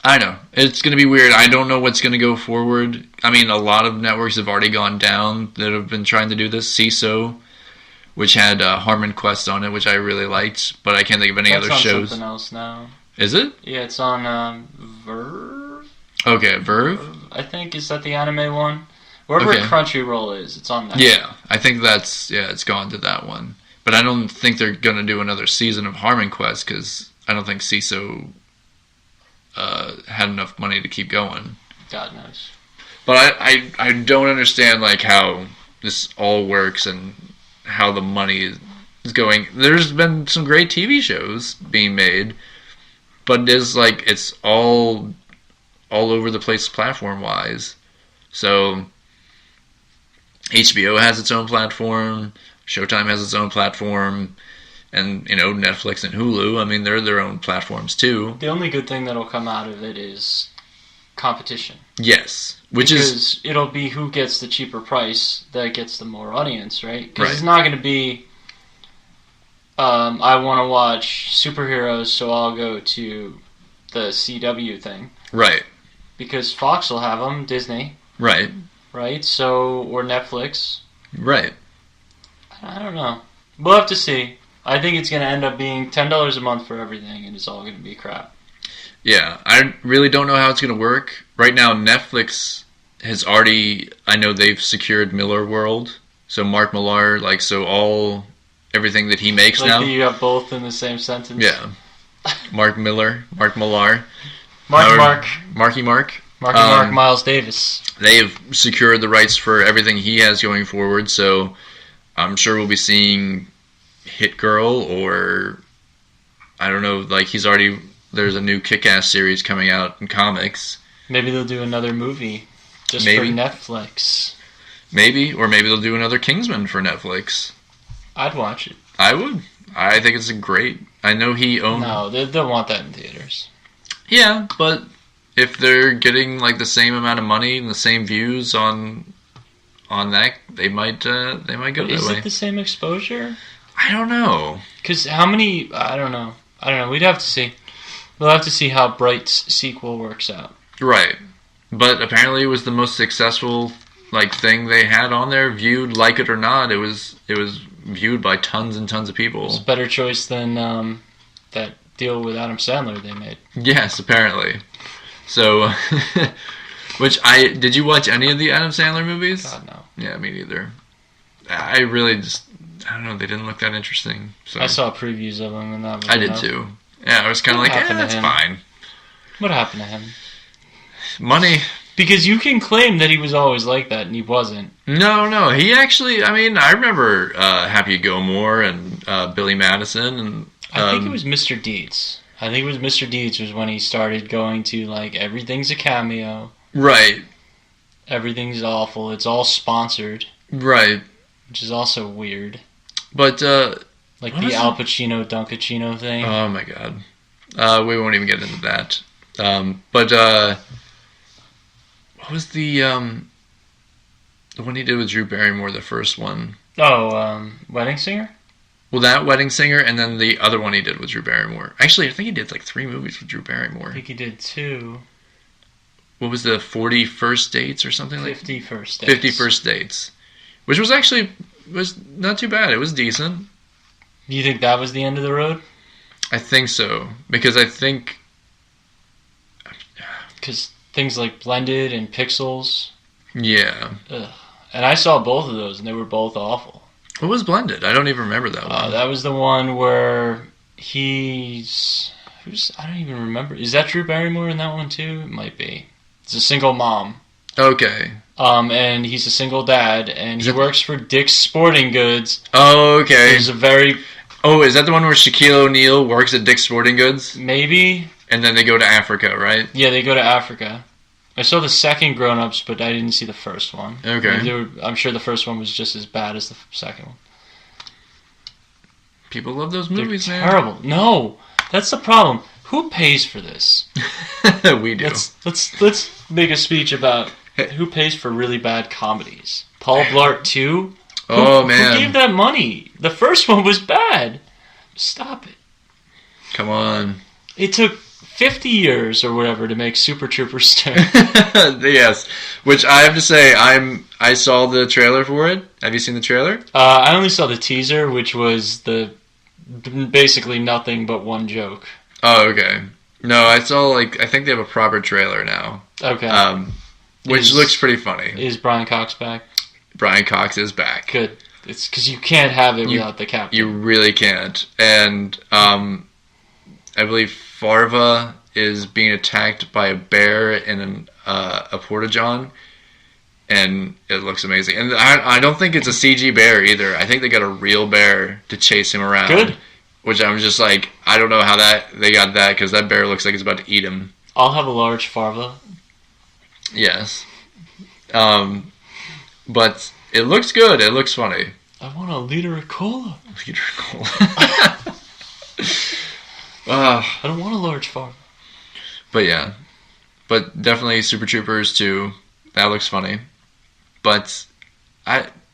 I know. It's going to be weird. I don't know what's going to go forward. I mean, a lot of networks have already gone down that have been trying to do this. CISO, which had Harmon Quest on it, which I really liked, but I can't think of any other shows. It's on something else now. Is it? Yeah, it's on Verve. Okay, Verve? I think, is that the anime one? Wherever Crunchyroll is, it's on that. Yeah, I think it's gone to that one. But I don't think they're going to do another season of Harmon Quest, because I don't think CISO had enough money to keep going. God knows. But I don't understand like how this all works and how the money is going. There's been some great TV shows being made, but it's all over the place platform wise. So HBO has its own platform, Showtime has its own platform, and, Netflix and Hulu, I mean, they're their own platforms too. The only good thing that'll come out of it is competition. Yes. Because it'll be who gets the cheaper price that gets the more audience, right? Because it's not going to be, I want to watch superheroes, so I'll go to the CW thing. Right. Because Fox will have them, Disney. Right. Right? So, or Netflix. Right. I don't know. We'll have to see. I think it's going to end up being $10 a month for everything, and it's all going to be crap. Yeah, I really don't know how it's going to work. Right now, Netflix has already, I know they've secured Millar World. So Mark Millar, everyththing that he makes now. You got both in the same sentence. Yeah. Mark Millar. Marky Mark, Miles Davis. They have secured the rights for everything he has going forward, so I'm sure we'll be seeing Hit Girl, or I don't know, there's a new Kick-Ass series coming out in comics. Maybe they'll do another movie just for Netflix. Maybe, or maybe they'll do another Kingsman for Netflix. I'd watch it. I would. I think it's great. I know he owns... No, they'll want that in theaters. Yeah, but if they're getting the same amount of money and the same views on that, they might go that way. Is it the same exposure? I don't know. Because how many... I don't know. We'd have to see. We'll have to see how Bright's sequel works out. Right. But apparently it was the most successful thing they had on there, viewed, like it or not. It was viewed by tons and tons of people. It's a better choice than that deal with Adam Sandler they made. Yes, apparently. So, did you watch any of the Adam Sandler movies? God, no. Yeah, me neither. I really I don't know, they didn't look that interesting. So. I saw previews of them, and that was I did too. Yeah, I was kind of that's fine. What happened to him? Money. Because you can claim that he was always like that, and he wasn't. No. He actually, I remember Happy Gilmore and Billy Madison. And I think it was Mr. Deeds. Mr. Deeds was when he started going to, everything's a cameo. Right. Everything's awful. It's all sponsored. Right. Which is also weird. But, the Al Pacino, Dunkachino thing. Oh, my God. We won't even get into that. But, what was the one he did with Drew Barrymore, the first one? Oh, Wedding Singer? Well, that Wedding Singer, and then the other one he did with Drew Barrymore. Actually, I think he did 3 movies with Drew Barrymore. I think he did 2. what was the 40 First Dates or something like 50 First Dates. 50 First Dates. Which was not too bad. It was decent. You think that was the end of the road? I think so. Because I think... Because things like Blended and Pixels. Yeah. Ugh. And I saw both of those, and they were both awful. What was Blended? I don't even remember that one. That was the one where I don't even remember. Is that Drew Barrymore in that one too? It might be. It's a single mom. Okay. And he's a single dad, and he works for Dick's Sporting Goods. Oh, okay. There's a very... Oh, is that the one where Shaquille O'Neal works at Dick's Sporting Goods? Maybe. And then they go to Africa, right? Yeah, they go to Africa. I saw the second Grown Ups, but I didn't see the first one. Okay. I'm sure the first one was just as bad as the second one. People love those movies, They're man. Terrible. No, that's the problem. Who pays for this? We do. Let's make a speech about who pays for really bad comedies. Paul Blart 2? Oh, man. Who gave that money? The first one was bad. Stop it. Come on. It took 50 years or whatever to make Super Troopers 2. Yes. Which I have to say, I saw the trailer for it. Have you seen the trailer? I only saw the teaser, which was basically nothing but one joke. Oh, okay. No, I saw, I think they have a proper trailer now. Okay. Which looks pretty funny. Is Brian Cox back? Brian Cox is back. Good. It's because you can't have it without the captain. You really can't. And I believe Farva is being attacked by a bear in a porta-john, and it looks amazing. And I don't think it's a CG bear either. I think they got a real bear to chase him around. Good. Which I'm just like, I don't know how they got that, because that bear looks like it's about to eat him. I'll have a large Farva. Yes. But it looks good. It looks funny. I want a liter of cola. Liter of cola. I don't want a large Farva. But yeah. But definitely Super Troopers 2. That looks funny. But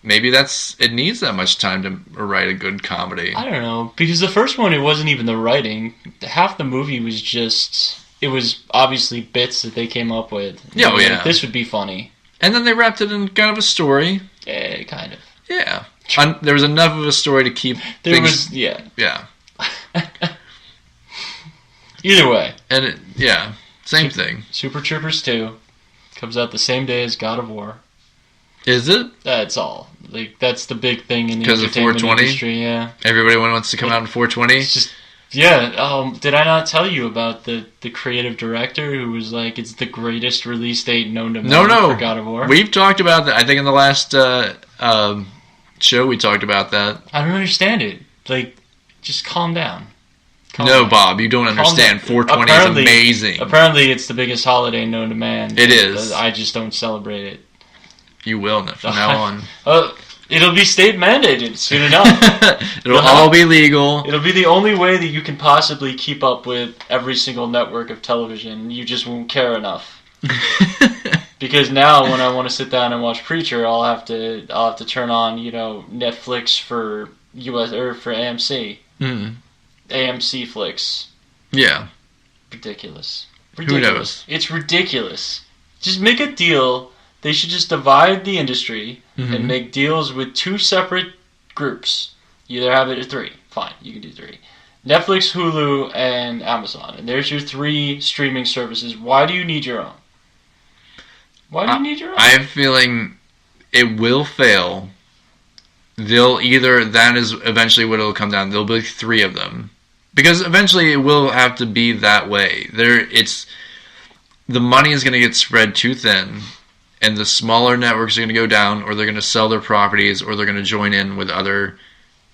maybe it needs that much time to write a good comedy. I don't know. Because the first one, it wasn't even the writing. Half the movie was just... It was obviously bits that they came up with. Yeah, oh, yeah. This would be funny. And then they wrapped it in kind of a story. Yeah, kind of. Yeah. There was enough of a story to keep things... Yeah. Yeah. Either way. And same thing. Super Troopers 2 comes out the same day as God of War. Is it? That's all. That's the big thing in the entertainment 420? Industry, yeah. Everybody wants to come out in 420? It's just... Yeah, did I not tell you about the creative director who was like, it's the greatest release date known to man for God of War? We've talked about that. I think in the last show we talked about that. I don't understand it. Just calm down. Bob, you don't understand. 420 is amazing. Apparently it's the biggest holiday known to man. It is. I just don't celebrate it. You will from now on. It'll be state mandated soon enough. It'll all be legal. It'll be the only way that you can possibly keep up with every single network of television. You just won't care enough. Because now, when I want to sit down and watch Preacher, I'll have to turn on, Netflix for US or for AMC. Mm. AMC flicks. Yeah. Ridiculous. Who knows? It's ridiculous. Just make a deal. They should just divide the industry and make deals with two separate groups. You either have it at 3. Fine, you can do 3. Netflix, Hulu, and Amazon. And there's your 3 streaming services. Why do you need your own? I have a feeling it will fail. That is eventually what it'll come down. There'll be 3 of them. Because eventually it will have to be that way. The money is going to get spread too thin. And the smaller networks are going to go down, or they're going to sell their properties, or they're going to join in with other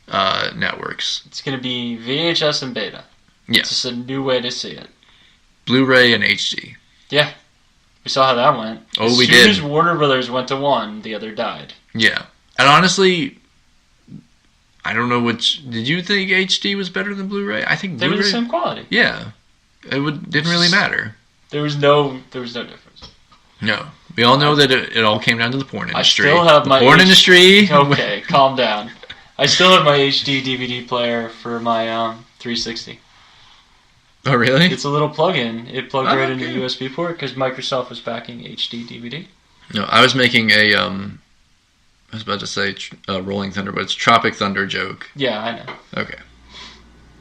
networks. It's going to be VHS and beta. Yes. It's just a new way to see it. Blu-ray and HD. Yeah. We saw how that went. We did. As soon as Warner Brothers went to 1, the other died. Yeah. And honestly, I don't know which... Did you think HD was better than Blu-ray? I think Blu-ray... They were the same quality. Yeah. Didn't really matter. There was no difference. No. We all know that it all came down to the porn industry. I still have my porn industry. Okay, calm down. I still have my HD DVD player for my 360. Oh, really? It's a little plug-in. It plugged right into okay. a USB port because Microsoft was backing HD DVD. No, I was making a I was about to say Rolling Thunder, but it's Tropic Thunder joke. Yeah, I know. Okay.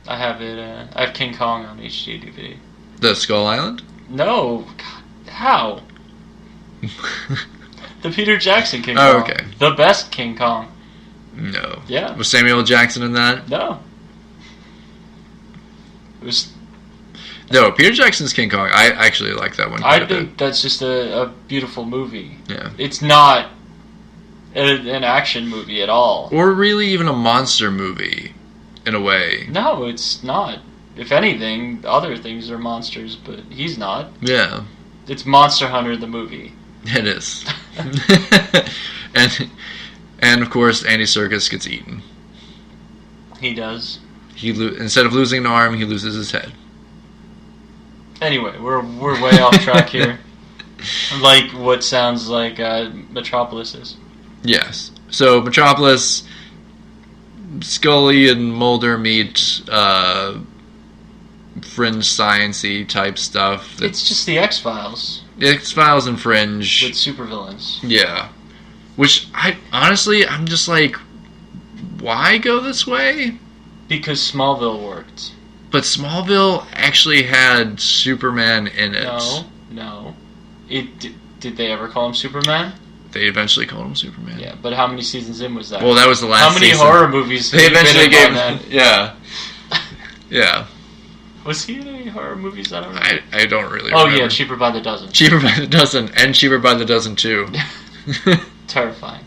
I have it. I have King Kong on HD DVD. The Skull Island? No, God, how? The Peter Jackson King Oh, Kong. okay. The best King Kong. No. Yeah. Was Samuel L. Jackson in that? No. It was. No, Peter Jackson's King Kong. I actually like that one. I think that's just a beautiful movie. Yeah. It's not an action movie at all. Or really even a monster movie, in a way. No, it's not. If anything, other things are monsters, but he's not. Yeah. It's Monster Hunter the movie. It is. and of course, Andy Serkis gets eaten. He does. Instead of losing an arm, he loses his head. Anyway, we're way off track here. Like what sounds like Metropolis is. Yes. So Metropolis, Scully and Mulder meet fringe science-y type stuff. It's just the X-Files. X-Files and Fringe. With supervillains. Yeah. Which, I'm just like, why go this way? Because Smallville worked. But Smallville actually had Superman in it. No. Did they ever call him Superman? They eventually called him Superman. Yeah, but how many seasons in was that? Well, that was the last season. How many horror movies they eventually been in by then? Yeah. Yeah. Was he in any horror movies? I don't know. I don't really remember. Oh, yeah, Cheaper by the Dozen. Cheaper by the Dozen, and Cheaper by the Dozen, too. Terrifying.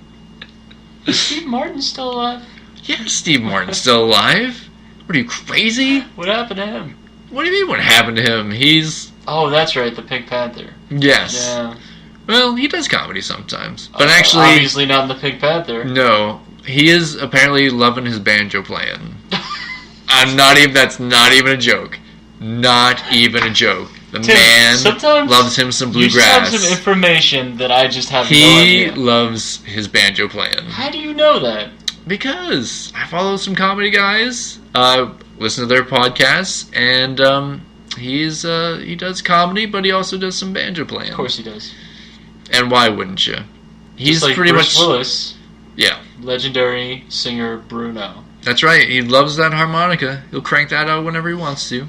Is Steve Martin still alive? Yeah, Steve Martin's still alive. What are you, crazy? What happened to him? What do you mean what happened to him? He's... Oh, that's right, the Pink Panther. Yes. Yeah. Well, he does comedy sometimes. But actually... Obviously not in the Pink Panther. No. He is apparently loving his banjo playing. That's not even a joke. Not even a joke. The Tim, man loves him some bluegrass. You just have some information that I just have no He idea. loves his banjo playing. How do you know that? Because I follow some comedy guys, listen to their podcasts, and he does comedy, but he also does some banjo playing. Of course he does. And why wouldn't you? He's just like pretty Bruce much Willis, yeah. legendary singer Bruno. That's right. He loves that harmonica. He'll crank that out whenever he wants to.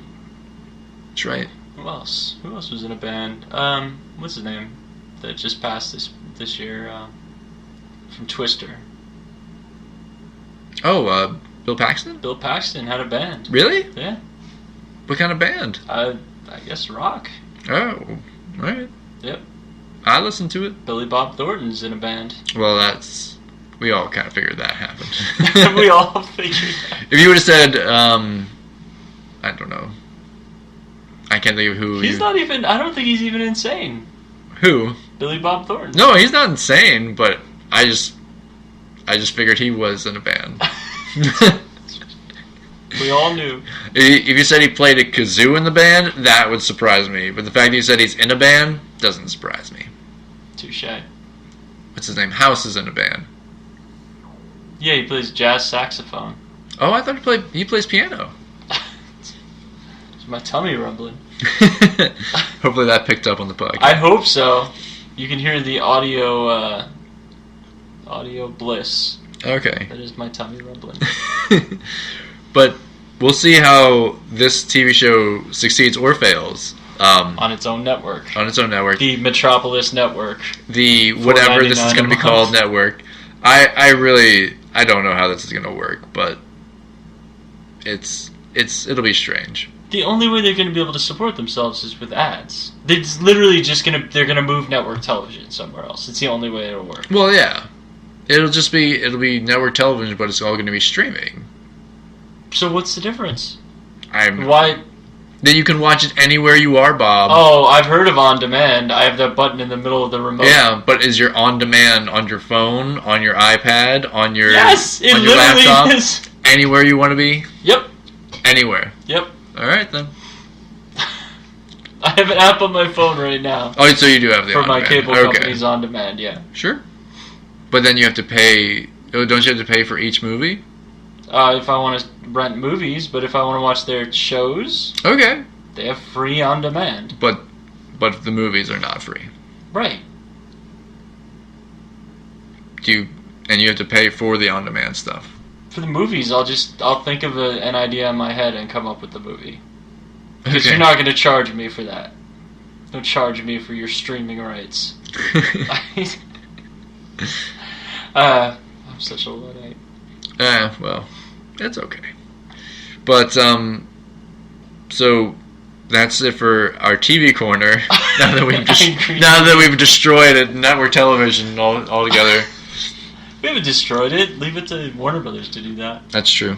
That's right. Who else? Who else was in a band? What's his name? That just passed this year from Twister. Oh, Bill Paxton? Bill Paxton had a band. Really? Yeah. What kind of band? I guess rock. Oh, alright. Yep. I listened to it. Billy Bob Thornton's in a band. Well, we all kind of figured that happened. We all figured that. If you would have said, I don't know. I can't think of who. He's not even, I don't think he's even insane. Who? Billy Bob Thornton. No, he's not insane, but I just figured he was in a band. We all knew. If you said he played a kazoo in the band, that would surprise me. But the fact that you said he's in a band doesn't surprise me. Touche. What's his name? House is in a band. Yeah, he plays jazz saxophone. Oh, I thought he plays piano. Is my tummy rumbling? Hopefully that picked up on the podcast. I hope so. You can hear the audio bliss. Okay. That is my tummy rumbling. But we'll see how this TV show succeeds or fails. On its own network. On its own network. The Metropolis Network. The whatever this is going to be called network. I don't know how this is going to work, but it'll be strange. The only way they're going to be able to support themselves is with ads. It's literally they're going to move network television somewhere else. It's the only way it'll work. Well, yeah. It'll be network television, but it's all going to be streaming. So what's the difference? Why? Then you can watch it anywhere you are, Bob. Oh, I've heard of on demand. I have that button in the middle of the remote. Yeah, but is your on demand on your phone, on your iPad, on your yes, it on your literally laptop, is. Anywhere you want to be? Yep. Anywhere. Yep. All right then. I have an app on my phone right now. Oh, so you do have the for on my demand. cable company's on demand. Yeah. Sure. But then you have to pay. Don't you have to pay for each movie? If I want to rent movies, but if I want to watch their shows, okay. They have free on demand. But the movies are not free. Right. You have to pay for the on-demand stuff. For the movies, I'll think of an idea in my head and come up with the movie. Because you're not going to charge me for that. Don't charge me for your streaming rights. I'm such a Luddite. Well, it's okay. But, so that's it for our TV corner. Now that we've destroyed it, network television altogether. We haven't destroyed it. Leave it to Warner Brothers to do that. That's true.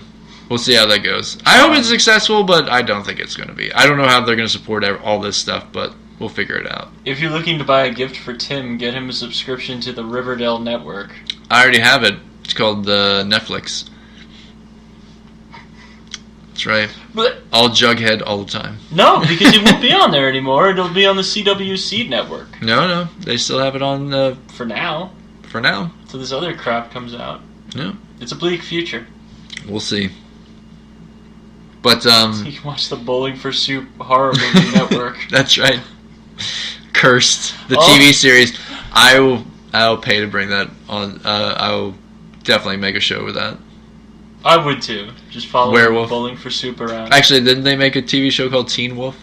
We'll see how that goes. I hope it's successful, but I don't think it's going to be. I don't know how they're going to support all this stuff, but we'll figure it out. If you're looking to buy a gift for Tim, get him a subscription to the Riverdale network. I already have it. It's called Netflix. That's right. But all Jughead all the time. No, because it won't be on there anymore. It'll be on the CWC network. No. They still have it on... For now. For now. So this other crap comes out. Yeah. It's a bleak future. We'll see. But, You can watch the Bowling for Soup horror movie network. That's right. Cursed. The TV series. I'll pay to bring that on. I'll definitely make a show with that. I would too. Just follow Werewolf. Bowling for Soup around. Actually, didn't they make a TV show called Teen Wolf?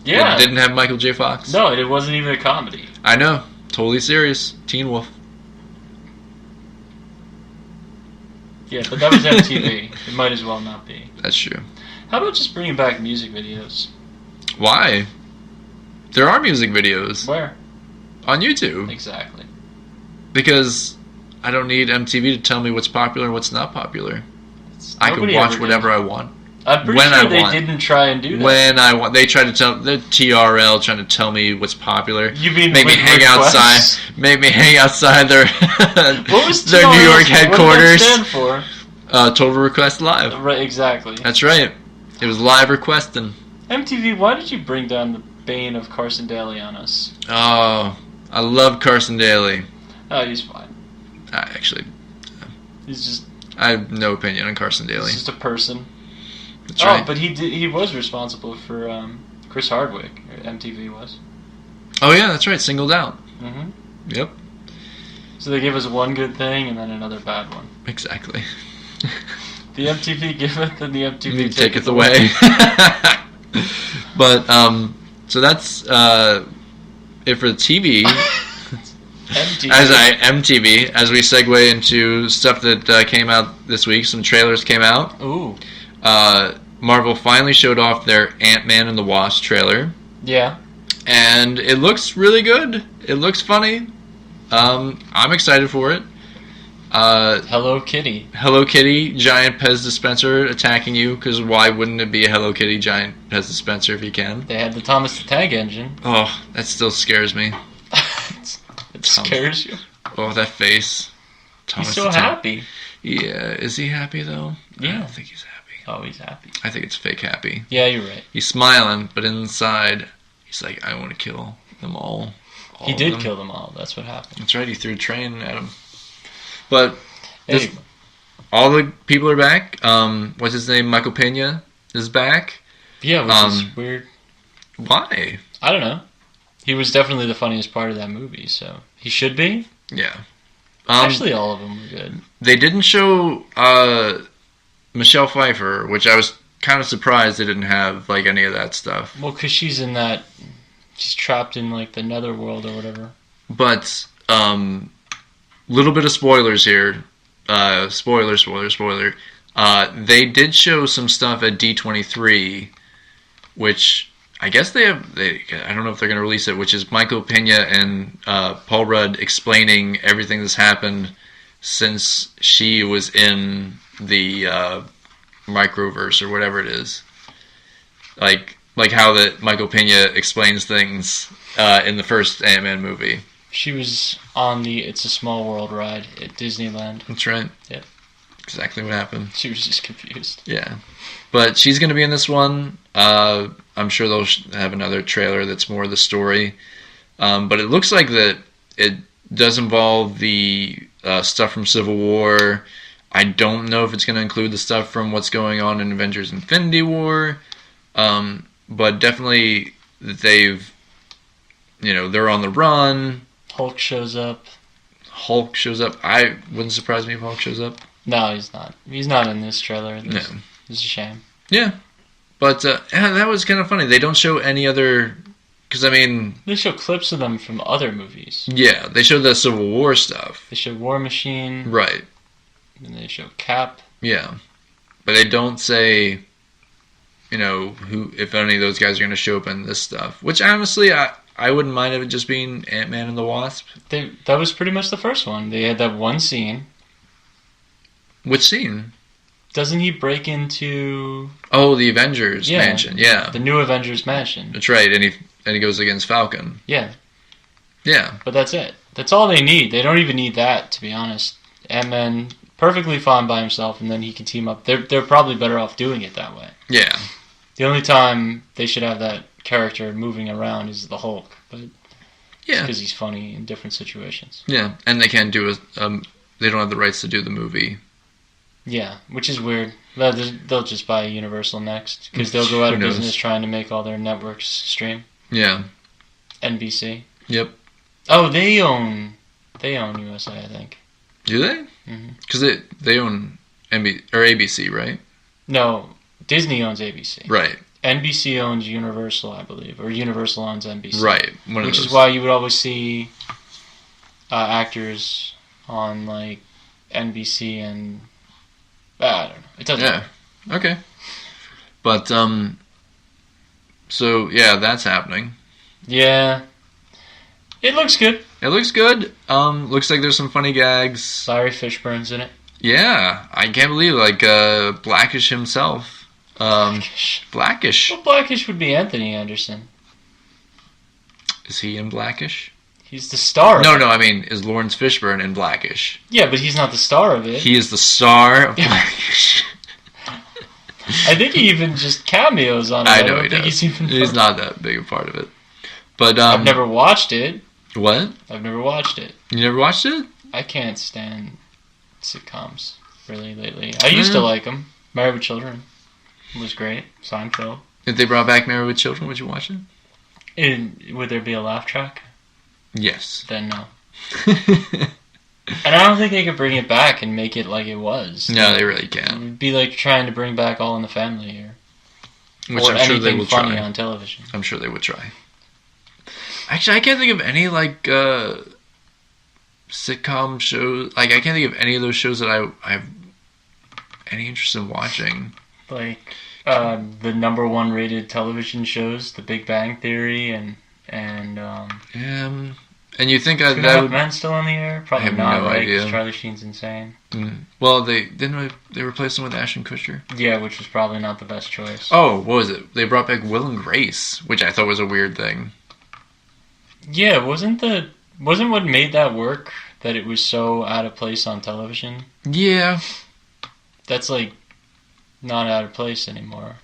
Yeah. It didn't have Michael J. Fox? No, it wasn't even a comedy. I know. Totally serious. Teen Wolf. Yeah, but that was MTV. It might as well not be. That's true. How about just bringing back music videos? Why? There are music videos. Where? On YouTube. Exactly. Because I don't need MTV to tell me what's popular and what's not popular. I can watch whatever I want. I'm pretty sure they didn't try and do that. When I want. They tried to tell... The TRL trying to tell me what's popular. You mean make me hang outside. Make me hang outside their what was their New York headquarters. What did that stand for? Total Request Live. Right, exactly. That's right. It was live requesting. MTV, why did you bring down the bane of Carson Daly on us? Oh, I love Carson Daly. Oh, he's fine. Actually... He's just... I have no opinion on Carson Daly. He's just a person. That's right. But he was responsible for Chris Hardwick. MTV was. Oh yeah, that's right. Singled out. Mm-hmm. Yep. So they give us one good thing and then another bad one. Exactly. The MTV giveth and the MTV taketh away. But so that's it for the TV. MTV. As we segue into stuff that came out this week, some trailers came out. Ooh. Marvel finally showed off their Ant-Man and the Wasp trailer. Yeah. And it looks really good. It looks funny. I'm excited for it. Hello Kitty. Hello Kitty, giant Pez dispenser attacking you, because why wouldn't it be a Hello Kitty giant Pez dispenser if you can? They had the Thomas the Tank Engine. Oh, that still scares me. It scares you? Oh, that face. He's so happy. Yeah, is he happy though? Yeah. I don't think he's happy. Oh, he's happy. I think it's fake happy. Yeah, you're right. He's smiling, but inside, he's like, I want to kill them all. He did kill them all. That's what happened. That's right. He threw a train at him. But all the people are back. What's his name? Michael Pena is back. Yeah, which is weird. Why? I don't know. He was definitely the funniest part of that movie, so he should be. Yeah. Actually, all of them were good. They didn't show Michelle Pfeiffer, which I was kind of surprised they didn't have like any of that stuff. Well, because she's trapped in like the netherworld or whatever. But little bit of spoilers here. Spoiler. They did show some stuff at D23, which I guess I don't know if they're going to release it, which is Michael Pena and Paul Rudd explaining everything that's happened since she was in the microverse or whatever it is. Like how that Michael Pena explains things in the first Ant-Man movie. She was on the It's a Small World ride at Disneyland. That's right. Yeah. Exactly what happened. She was just confused. Yeah. But she's going to be in this one. I'm sure they'll have another trailer that's more of the story. But it looks like that it does involve the stuff from Civil War. I don't know if it's going to include the stuff from what's going on in Avengers Infinity War. but definitely they've, they're on the run. Hulk shows up. I wouldn't surprise me if Hulk shows up. No, he's not. He's not in this trailer. No. It's a shame. Yeah. But that was kind of funny. They don't show any other... Because, they show clips of them from other movies. Yeah, they show the Civil War stuff. They show War Machine. Right. And they show Cap. Yeah. But they don't say, who, if any of those guys are going to show up in this stuff. Which, honestly, I wouldn't mind if it just being Ant-Man and the Wasp. That was pretty much the first one. They had that one scene. Which scene? Doesn't he break into... Oh, the Avengers mansion. Yeah. The new Avengers mansion. That's right. And he goes against Falcon. Yeah. Yeah. But that's it. That's all they need. They don't even need that, to be honest. Ant-Man, perfectly fine by himself, and then he can team up. They're probably better off doing it that way. Yeah. The only time they should have that character moving around is the Hulk. But yeah. Because he's funny in different situations. Yeah. And they can't do they don't have the rights to do the movie. Yeah, which is weird. They'll just buy Universal next, because they'll go out of business trying to make all their networks stream. Yeah. NBC. Yep. Oh, they own USA, I think. Do they? Because they own ABC, right? No, Disney owns ABC. Right. NBC owns Universal, I believe, or Universal owns NBC. Right. Which is why you would always see actors on like NBC and I don't know. It doesn't matter. Okay. But so yeah, that's happening. Yeah. It looks good. It looks good. Looks like there's some funny gags. Larry Fishburne's in it. Yeah, I can't believe Blackish himself. Blackish. Well, Blackish would be Anthony Anderson. Is he in Blackish? He's the star. No, I mean, is Lawrence Fishburne in Blackish? Yeah, but he's not the star of it. He is the star of Blackish. I think he even just cameos on it. I know he does. He's not that big a part of it. But I've never watched it. What? I've never watched it. You never watched it? I can't stand sitcoms really lately. I used to like them. Married with Children was great. Seinfeld. If they brought back Married with Children, would you watch it? Would there be a laugh track? Yes. Then no. And I don't think they could bring it back and make it like it was. No, they really can't. It would be like trying to bring back All in the Family or I'm sure they will funny try on television. I'm sure they would try. Actually, I can't think of any sitcom shows. I can't think of any of those shows that I have any interest in watching. Like the number one rated television shows, The Big Bang Theory, and and you think that would... Men still in the air? Probably I have not, no right? idea. Charlie Sheen's insane. Well, they replaced him with Ashton Kutcher. Yeah, which was probably not the best choice. Oh, what was it? They brought back Will and Grace, which I thought was a weird thing. Yeah, wasn't what made that work that it was so out of place on television? Yeah. That's like not out of place anymore.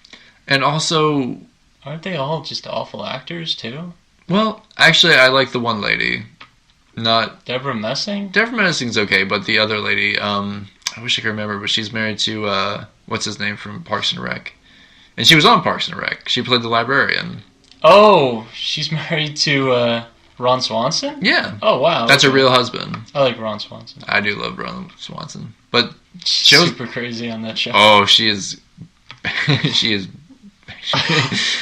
And also, aren't they all just awful actors too? Well, actually, I like the one lady. Not Deborah Messing? Deborah Messing's okay, but the other lady, I wish I could remember, but she's married to, what's his name from Parks and Rec? And she was on Parks and Rec. She played the librarian. Oh, she's married to, Ron Swanson? Yeah. Oh, wow. That's her real husband. I like Ron Swanson. I do love Ron Swanson. But she's super crazy on that show. Oh, she is...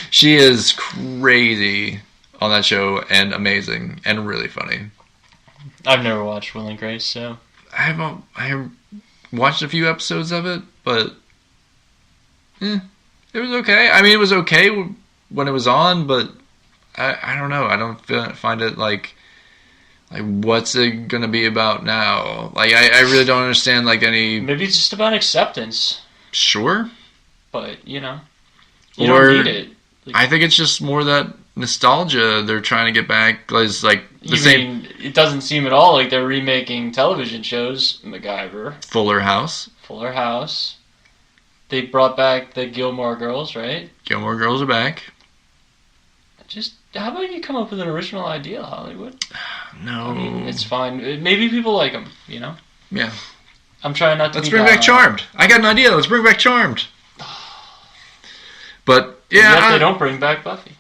she is crazy on that show, and amazing, and really funny. I've never watched Will and Grace, so... I have watched a few episodes of it, but... it was okay. I mean, it was okay when it was on, but... I don't know. I don't find it like what's it gonna be about now? I really don't understand any. Maybe it's just about acceptance. Sure. But you don't need it. I think it's just more that nostalgia they're trying to get back. Mean it doesn't seem at all like they're remaking television shows. MacGyver. Fuller House. They brought back the Gilmore Girls, right? Gilmore Girls are back. Just how about you come up with an original idea, Hollywood? No. I mean, it's fine. Maybe people like them, Yeah. I'm trying not to. Let's bring back Charmed. I got an idea. Let's bring back Charmed. But yeah, and yet they don't bring back Buffy.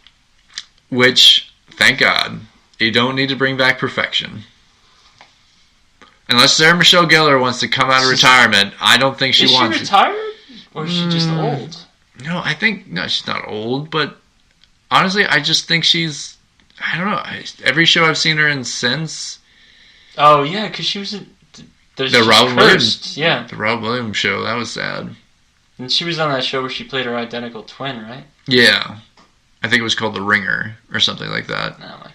Which, thank God, you don't need to bring back perfection. Unless Sarah Michelle Gellar wants to come out of retirement, I don't think she wants. Is she retired, or is she just old? No, she's not old, but honestly, I just think she's. I don't know. Every show I've seen her in since. Oh yeah, because she was in the Rob Williams. Yeah, the Rob Williams show. That was sad. And she was on that show where she played her identical twin, right? Yeah, I think it was called The Ringer or something like that. Oh my god.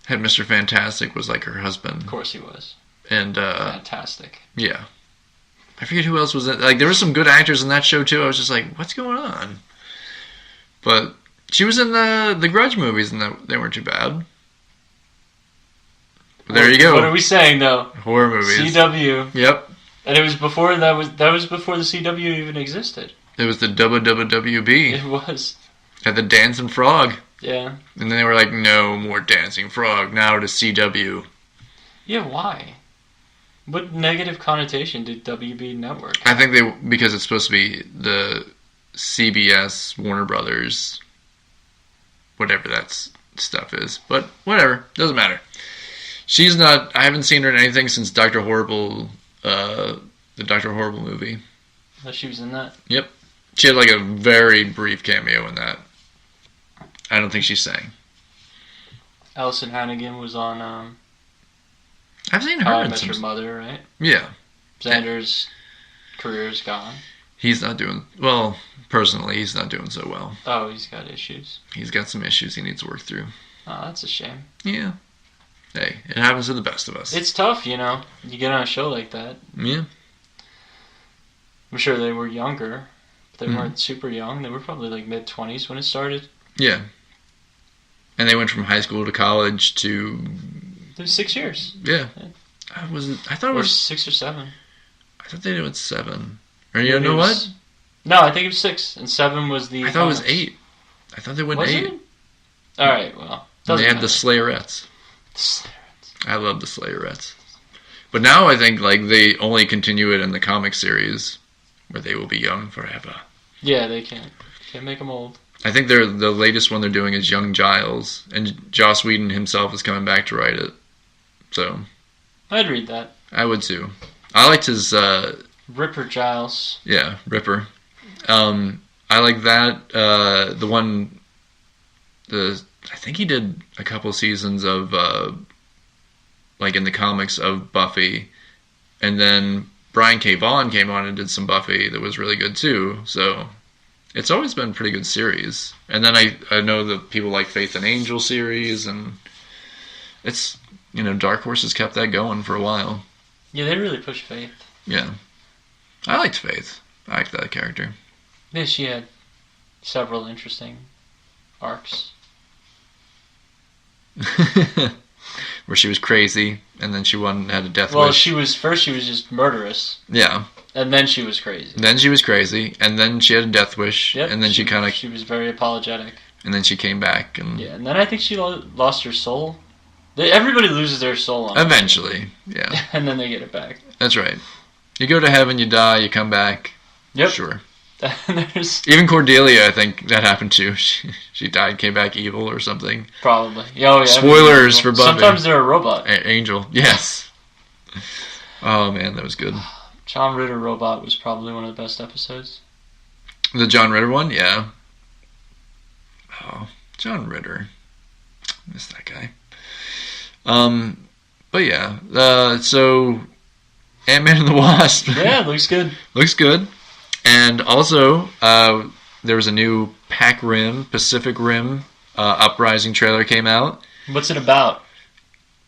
Had Mr. Fantastic was like her husband. Of course he was. And fantastic. Yeah. I forget who else was in. Like, there were some good actors in that show too. I was just like, what's going on? But she was in the Grudge movies, and they weren't too bad. But there you go. What are we saying though? Horror movies. CW. Yep. And it was before that was before the CW even existed. It was the WWWB. It was. Had the Dancing Frog. Yeah. And then they were like, no more Dancing Frog. Now to CW. Yeah, why? What negative connotation did WB Network have? I think because it's supposed to be the CBS, Warner Brothers, whatever that stuff is. But whatever, doesn't matter. She's not. I haven't seen her in anything since Dr. Horrible, the Dr. Horrible movie. Oh, she was in that? Yep. She had like a very brief cameo in that. I don't think she sang. Alison Hannigan was on. I've seen her. How I Met Your Mother, right? Yeah. Xander's career's gone. He's not doing well. Personally, he's not doing so well. Oh, he's got issues. He's got some issues he needs to work through. Oh, that's a shame. Yeah. Hey, it happens to the best of us. It's tough, you know. You get on a show like that. Yeah. I'm sure they were younger. But they weren't super young. They were probably like mid-20s when it started. Yeah. And they went from high school to college to... It was 6 years. Yeah. I thought it was 6 or 7. I thought they went 7. Or you know what? No, I think it was 6, and 7 was the. I thought it was 8. I thought they went 8. It? All right, well, they had the Slayerettes. I love the Slayerettes. But now I think like they only continue it in the comic series, where they will be young forever. Yeah, they can't make them old. I think the latest one they're doing is Young Giles, and Joss Whedon himself is coming back to write it. So, I'd read that. I would too. I liked his Ripper Giles. Yeah, Ripper. I like that. The one, I think he did a couple seasons of like in the comics of Buffy, and then Brian K. Vaughan came on and did some Buffy that was really good too. So it's always been a pretty good series. And then I know that people like Faith and Angel series, and it's, you know, Dark Horse has kept that going for a while. Yeah, they really pushed Faith. Yeah. I liked Faith. I liked that character. Yeah, she had several interesting arcs. Where she was crazy, and then she had a death wish. Well, she was just murderous. Yeah. And then she was crazy. Then she was crazy, and then she had a death wish, and then she kind of... She was very apologetic. And then she came back, and... Yeah, and then I think she lost her soul. Everybody loses their soul on eventually, yeah. And then they get it back. That's right. You go to heaven, you die, you come back. Yep. Sure. Even Cordelia, I think that happened too. She died, came back evil or something. Probably. Oh, yeah, spoilers for Buffy. Sometimes they're a robot. Angel, yes. Oh man, that was good. John Ritter robot was probably one of the best episodes. The John Ritter one, yeah. Oh, John Ritter. I miss that guy. But yeah. So Ant-Man and the Wasp. Yeah, looks good. Looks good. And also, there was a new Pacific Rim Uprising trailer came out. What's it about?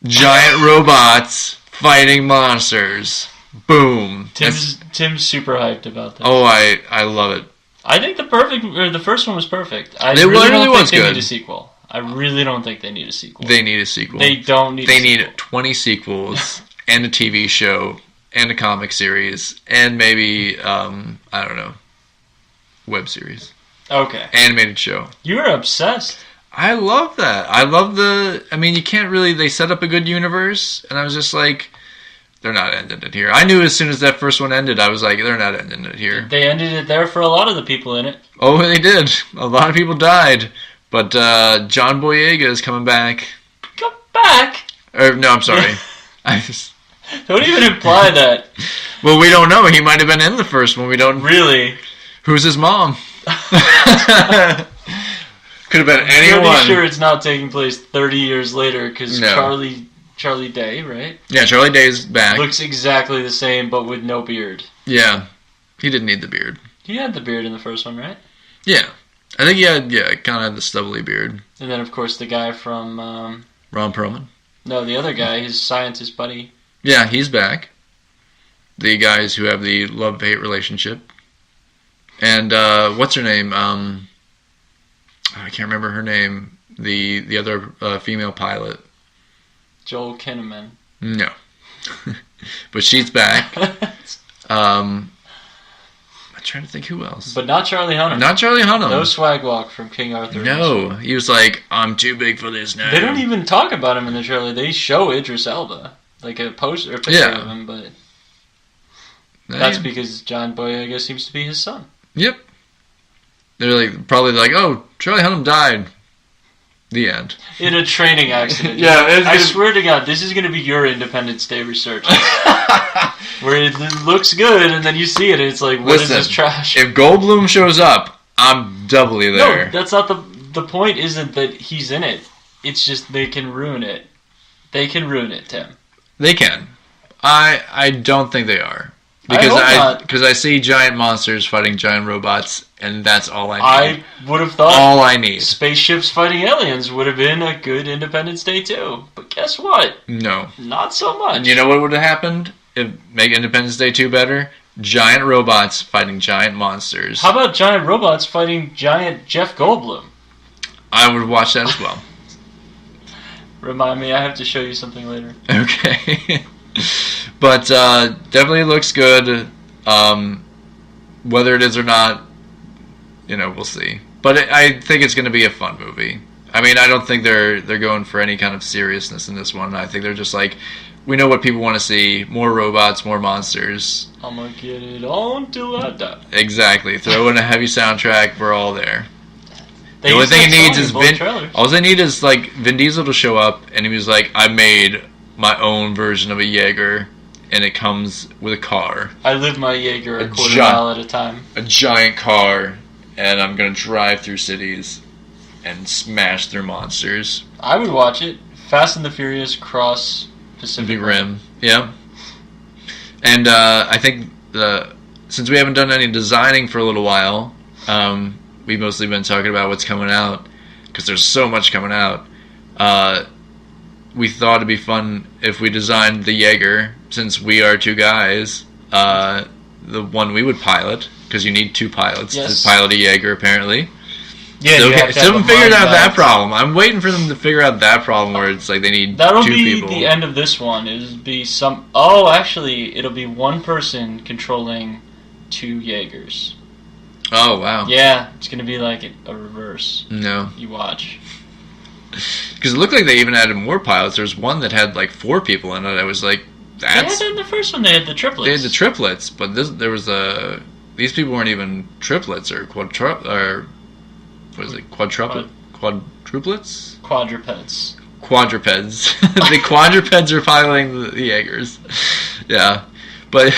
Giant robots fighting monsters. Boom. Tim's super hyped about that. Oh, I love it. I think the first one was perfect. I really don't think they good. need a sequel. I really don't think they need a sequel. They need a sequel. They don't need. They need 20 sequels and a TV show. And a comic series, and maybe, I don't know, web series. Okay. Animated show. You were obsessed. I love that. I mean, you can't really, they set up a good universe, and I was just like, they're not ending it here. I knew as soon as that first one ended, I was like, they're not ending it here. They ended it there for a lot of the people in it. Oh, they did. A lot of people died. But John Boyega is coming back. Come back? No, I'm sorry. Don't even imply that. Well, we don't know. He might have been in the first one. We don't... Really? Who's his mom? Could have been anyone. I'm pretty sure it's not taking place 30 years later because Charlie Day, right? Yeah, Charlie Day's back. Looks exactly the same, but with no beard. Yeah. He didn't need the beard. He had the beard in the first one, right? Yeah. I think he had, kind of had the stubbly beard. And then, of course, the guy from... Ron Perlman? No, the other guy, his scientist buddy. Yeah, he's back. The guys who have the love-hate relationship. And, what's her name? I can't remember her name. The other female pilot. Joel Kinnaman. No. But she's back. I'm trying to think who else. But not Charlie Hunnam. Not Charlie Hunnam. No swag walk from King Arthur. No. He was like, I'm too big for this now. They don't even talk about him in the trailer. They show Idris Elba. Like a poster or picture of him, but that's because John Boyega seems to be his son. Yep. They're probably like, oh, Charlie Hunnam died. The end. In a training accident. Yeah. I swear to God, this is going to be your Independence Day research. Where it looks good, and then you see it, and it's like, what is this trash? If Goldblum shows up, I'm doubly there. No, that's not the point isn't that he's in it. It's just they can ruin it. They can ruin it, Tim. They can. I don't think they are. Because I see giant monsters fighting giant robots, and that's all I need. I would have thought all I need. Spaceships fighting aliens would have been a good Independence Day too. But guess what? No. Not so much. And you know what would have happened? If make Independence Day 2 better? Giant robots fighting giant monsters. How about giant robots fighting giant Jeff Goldblum? I would watch that as well. Remind me, I have to show you something later. Okay. But definitely looks good. Whether it is or not, we'll see. But I think it's going to be a fun movie. I mean, I don't think they're going for any kind of seriousness in this one. I think they're just like, we know what people want to see. More robots, more monsters. I'm going to get it on till I die. Exactly. Throw in a heavy soundtrack. We're all there. The only thing it needs is all they need is Vin Diesel to show up, and he was like, I made my own version of a Jaeger, and it comes with a car. I live my Jaeger a quarter mile at a time. A giant car, and I'm going to drive through cities and smash through monsters. I would watch it. Fast and the Furious cross Pacific Rim. Yeah. And I think since we haven't done any designing for a little while, we've mostly been talking about what's coming out, because there's so much coming out. We thought it'd be fun if we designed the Jaeger, since we are two guys, the one we would pilot, because you need two pilots to pilot a Jaeger, apparently. Yeah, so haven't figured out that problem. I'm waiting for them to figure out that problem where it's like they need two people. That'll be the end of this one. It'll be it'll be one person controlling two Jaegers. Oh, wow. Yeah, it's going to be like a reverse. No. You watch. Because it looked like they even added more pilots. There was one that had 4 people in it. I was like, that's... They had in the first one, they had the triplets. They had the triplets, but there was these people weren't even triplets or quadruplets? Quadrupeds. Quadrupeds. The quadrupeds are piloting the Jaegers. Yeah. But...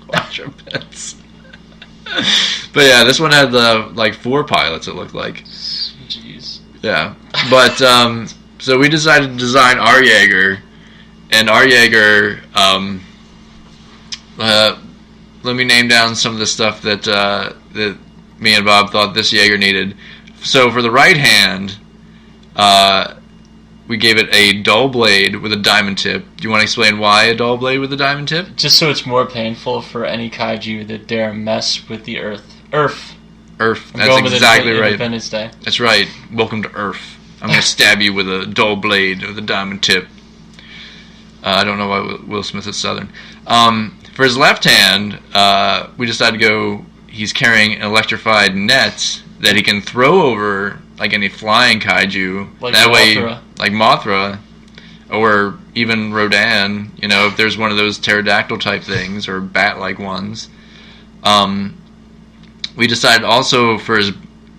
quadrupeds. But yeah, this one had 4 pilots, it looked like. Jeez. Yeah. But, so we decided to design our Jaeger, and our Jaeger, let me name down some of the stuff that me and Bob thought this Jaeger needed. So for the right hand, we gave it a dull blade with a diamond tip. Do you want to explain why a dull blade with a diamond tip? Just so it's more painful for any kaiju that dare mess with the Earth. Earth. That's exactly right. Independence Day. That's right. Welcome to Earth. I'm going to stab you with a dull blade with a diamond tip. I don't know why Will Smith is Southern. For his left hand, we decided to go... He's carrying an electrified net that he can throw over any flying kaiju. Like that Mothra. Way, like Mothra, or even Rodan, if there's one of those pterodactyl type things or bat-like ones. We decided also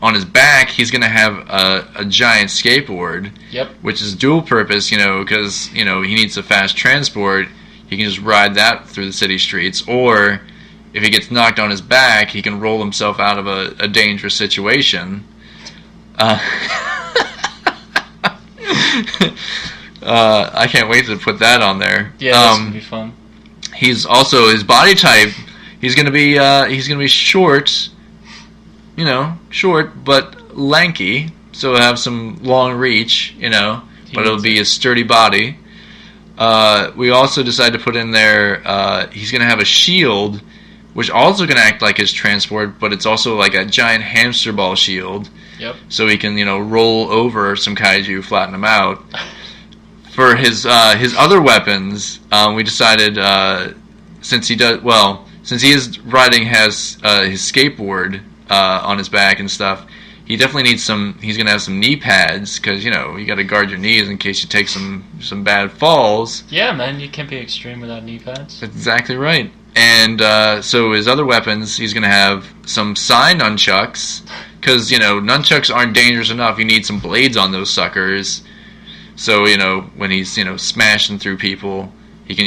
on his back, he's going to have a giant skateboard. Yep. Which is dual purpose, because, he needs a fast transport. He can just ride that through the city streets. Or, if he gets knocked on his back, he can roll himself out of a dangerous situation. I can't wait to put that on there. Yeah, that's going to be fun. He's also, his body type, he's going to be short, short but lanky, so he'll have some long reach, but it'll be a sturdy body. We also decided to put in there, he's going to have a shield, which also can act like his transport, but it's also like a giant hamster ball shield. Yep. So he can, roll over some kaiju, flatten them out. For his other weapons, we decided, since he is riding has his skateboard on his back and stuff, he definitely needs he's going to have some knee pads, because, you got to guard your knees in case you take some bad falls. Yeah, man, you can't be extreme without knee pads. That's exactly right. And so his other weapons, he's going to have some psi nunchucks, because, nunchucks aren't dangerous enough. You need some blades on those suckers. So, when he's, smashing through people, he can,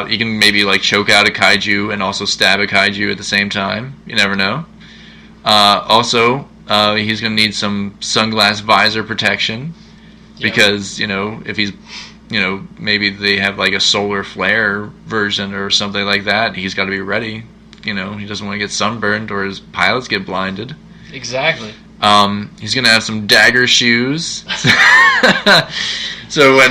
he can maybe, choke out a kaiju and also stab a kaiju at the same time. You never know. Also, he's going to need some sunglass visor protection, because, if he's, maybe they have, a solar flare version or something like that, he's got to be ready. He doesn't want to get sunburned or his pilots get blinded. Exactly. He's going to have some dagger shoes. So when,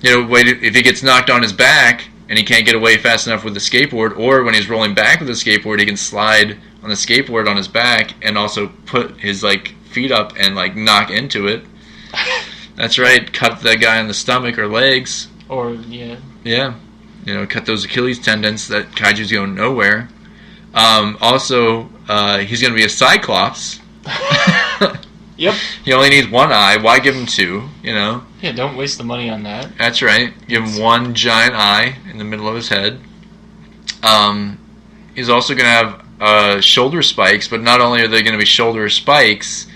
if he gets knocked on his back and he can't get away fast enough with the skateboard, or when he's rolling back with the skateboard, he can slide on the skateboard on his back and also put his, feet up and, knock into it. That's right, cut the guy in the stomach or legs. Or, yeah. Yeah. Cut those Achilles tendons that kaiju's going nowhere. Also, he's going to be a Cyclops. Yep. He only needs one eye. Why give him two, Yeah, don't waste the money on that. That's right. Give him one giant eye in the middle of his head. He's also going to have shoulder spikes, but not only are they going to be shoulder spikes,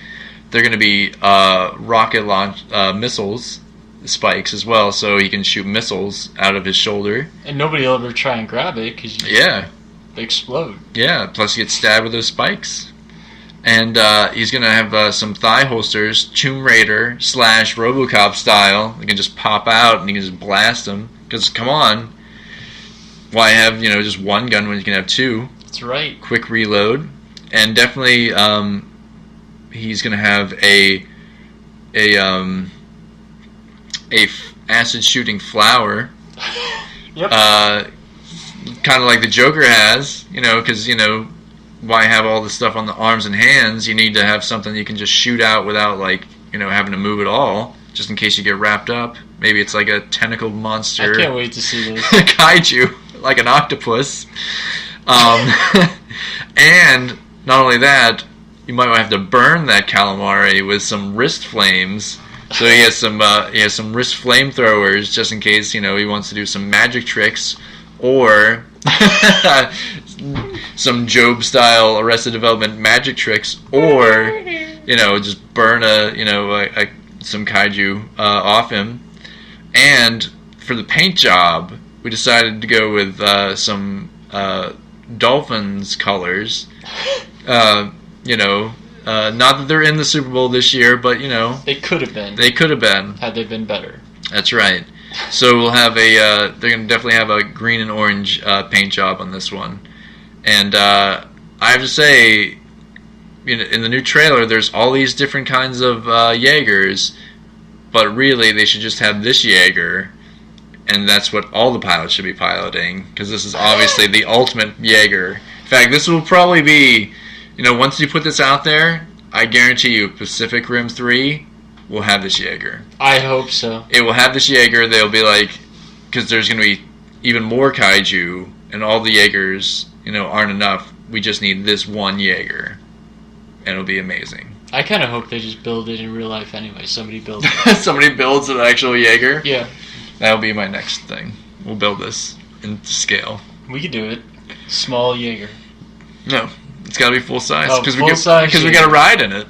they're going to be rocket launch missiles spikes as well, so he can shoot missiles out of his shoulder. And nobody will ever try and grab it, because they explode. Yeah, plus he gets stabbed with those spikes. And he's going to have some thigh holsters, Tomb Raider / RoboCop style. They can just pop out and you can just blast them. Because, come on, why have, just one gun when you can have two? That's right. Quick reload. And definitely he's going to have a acid shooting flower. Yep. Kind of like the Joker has, because, why have all this stuff on the arms and hands? You need to have something you can just shoot out without, having to move at all, just in case you get wrapped up. Maybe it's like a tentacled monster. I can't wait to see this. Kaiju, like an octopus. And not only that, you might have to burn that calamari with some wrist flames. So he has some wrist flamethrowers, just in case, he wants to do some magic tricks, or some Job-style Arrested Development magic tricks, or, just burn some kaiju off him. And for the paint job, we decided to go with some Dolphins colors. Not that they're in the Super Bowl this year, but, They could have been. They could have been. Had they been better. That's right. So we'll have they're going to definitely have a green and orange paint job on this one. And I have to say, in the new trailer, there's all these different kinds of Jaegers, but really they should just have this Jaeger, and that's what all the pilots should be piloting, because this is obviously the ultimate Jaeger. In fact, this will probably be, once you put this out there, I guarantee you Pacific Rim 3 will have this Jaeger. I hope so. It will have this Jaeger. They'll be because there's going to be even more kaiju, and all the Jaegers, aren't enough. We just need this one Jaeger, and it'll be amazing. I kind of hope they just build it in real life anyway. Somebody builds it. Somebody builds an actual Jaeger? Yeah. That'll be my next thing. We'll build this in scale. We could do it. Small Jaeger. No, it's got to be full size Oh, because full-size we got to ride in it.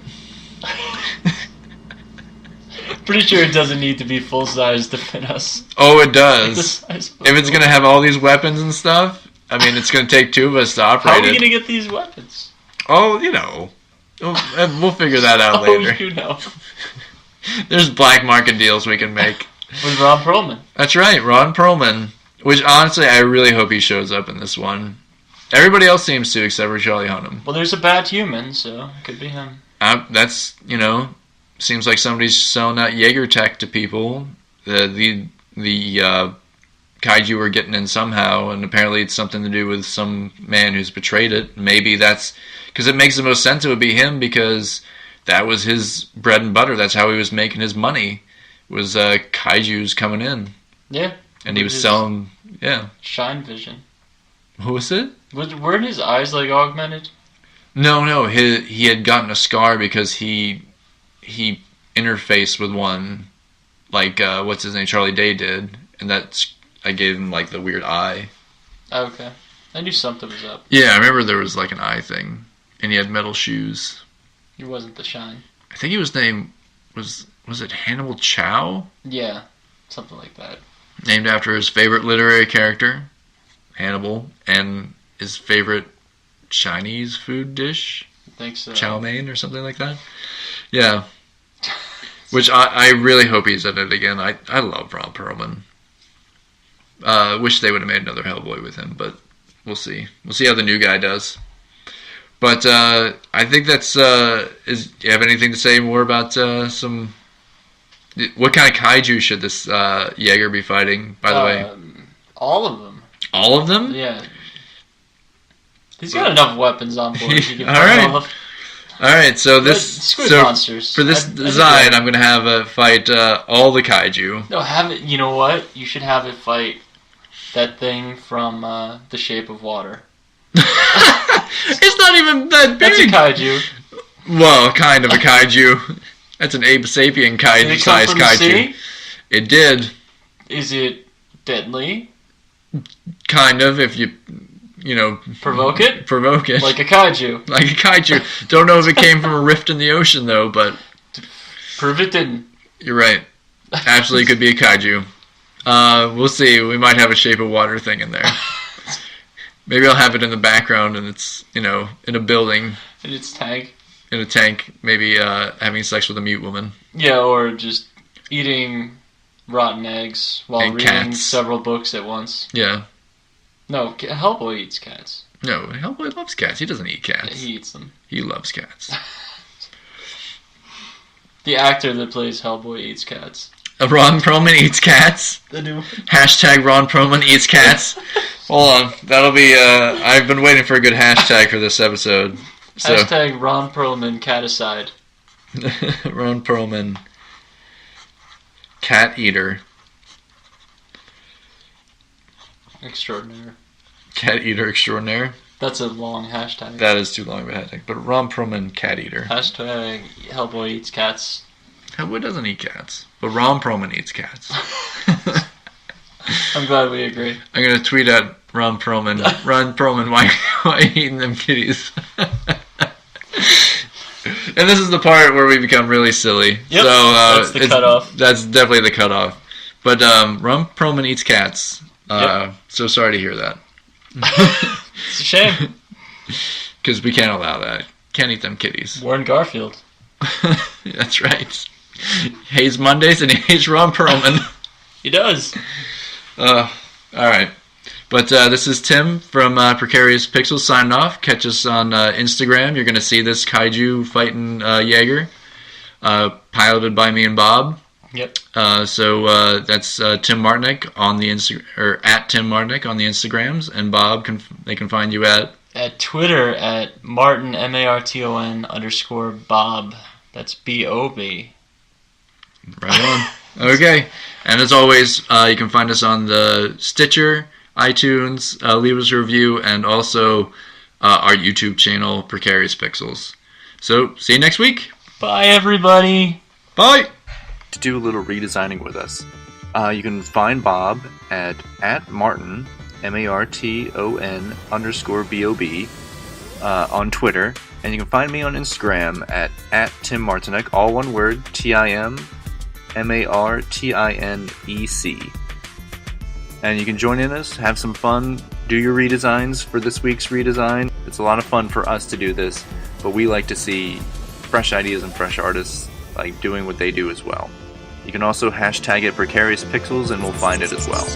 Pretty sure it doesn't need to be full size to fit us. Oh, it does. If it's gonna have all these weapons and stuff, I mean, it's gonna take two of us to operate How are we it. gonna get these weapons? Oh, you know, we'll figure that out later. Oh, you know. There's black market deals we can make. With Ron Perlman. That's right, Ron Perlman. Which, honestly, I really hope he shows up in this one. Everybody else seems to, except for Charlie Hunnam. Well, there's a bad human, so it could be him. That's, seems like somebody's selling out Jaeger tech to people. The kaiju are getting in somehow, and apparently it's something to do with some man who's betrayed it. Maybe that's... Because it makes the most sense it would be him, because that was his bread and butter. That's how he was making his money, was kaijus coming in. Yeah. And he was selling... Yeah. Shine vision. Who was it? Weren't his eyes, augmented? No. He had gotten a scar because he interfaced with one, what's his name, Charlie Day did, and I gave him the weird eye. Okay, I knew something was up. Yeah, I remember there was an eye thing, and he had metal shoes. He wasn't the Shine. I think he was named was it Hannibal Chow? Yeah, something like that. Named after his favorite literary character, Hannibal, and his favorite Chinese food dish. I think so. Chow mein or something like that. Yeah. Which I really hope he's in it again. I love Ron Perlman. Wish they would have made another Hellboy with him, but we'll see. We'll see how the new guy does. But I think that's... do you have anything to say more about some... What kind of kaiju should this Jaeger be fighting, by the way? All of them. All of them? Yeah. He's got enough weapons on board. He can All right, so monsters. For this design, I'm going to have a fight all the kaiju. No, have it. You know what? You should have it fight that thing from The Shape of Water. It's not even that big. That's a kaiju. Well, kind of a kaiju. That's an Abe Sapien size kaiju. Sea? It did. Is it deadly? Kind of, if you provoke it? Provoke it. Like a kaiju. Like a kaiju. Don't know if it came from a rift in the ocean, though, but... Prove it didn't. You're right. Absolutely could be a kaiju. We'll see. We might have a Shape of Water thing in there. Maybe I'll have it in the background, and it's, in a building. In its tank. In a tank. Maybe having sex with a mute woman. Yeah, or just eating rotten eggs while and reading cats. Several books at once. Yeah. No, Hellboy eats cats. No, Hellboy loves cats. He doesn't eat cats. Yeah, he eats them. He loves cats. The actor that plays Hellboy eats cats. Ron Perlman eats cats. The new Hashtag Ron Perlman eats cats. Hold on. That'll be, I've been waiting for a good hashtag for this episode. So. Hashtag Ron Perlman cat aside. Ron Perlman cat eater. Extraordinaire. Cat eater extraordinaire. That's a long hashtag. That is too long of a hashtag. But Ron Perlman cat eater. Hashtag Hellboy eats cats. Hellboy doesn't eat cats. But Ron Perlman eats cats. I'm glad we agree. I'm going to tweet at Ron Perlman. Ron Perlman, why are you eating them kitties? And this is the part where we become really silly. Yep, so, that's the cutoff. That's definitely the cutoff. But Ron Perlman eats cats. Yep. So sorry to hear that. It's a shame. Because we can't allow that. Can't eat them kitties. Warren Garfield. That's right. He hates Mondays and he hates Ron Perlman. He does. All right. But this is Tim from Precarious Pixels signing off. Catch us on Instagram. You're going to see this kaiju fighting Jaeger, piloted by me and Bob. Yep. So that's Tim Martinick on the or at Tim Martinick on the Instagrams, and Bob they can find you at Twitter at Martin MARTON _Bob. That's BOB. Right on. Okay, and as always, you can find us on the Stitcher, iTunes, leave us a review, and also our YouTube channel, Precarious Pixels. So see you next week. Bye, everybody. Bye. To do a little redesigning with us, You can find Bob at Martin, MARTON _BOB on Twitter. And you can find me on Instagram at Tim Martinek, all one word, TIMMARTINEC. And you can join in us, have some fun, do your redesigns for this week's redesign. It's a lot of fun for us to do this, but we like to see fresh ideas and fresh artists like doing what they do as well. You can also hashtag it Precarious Pixels and we'll find it as well.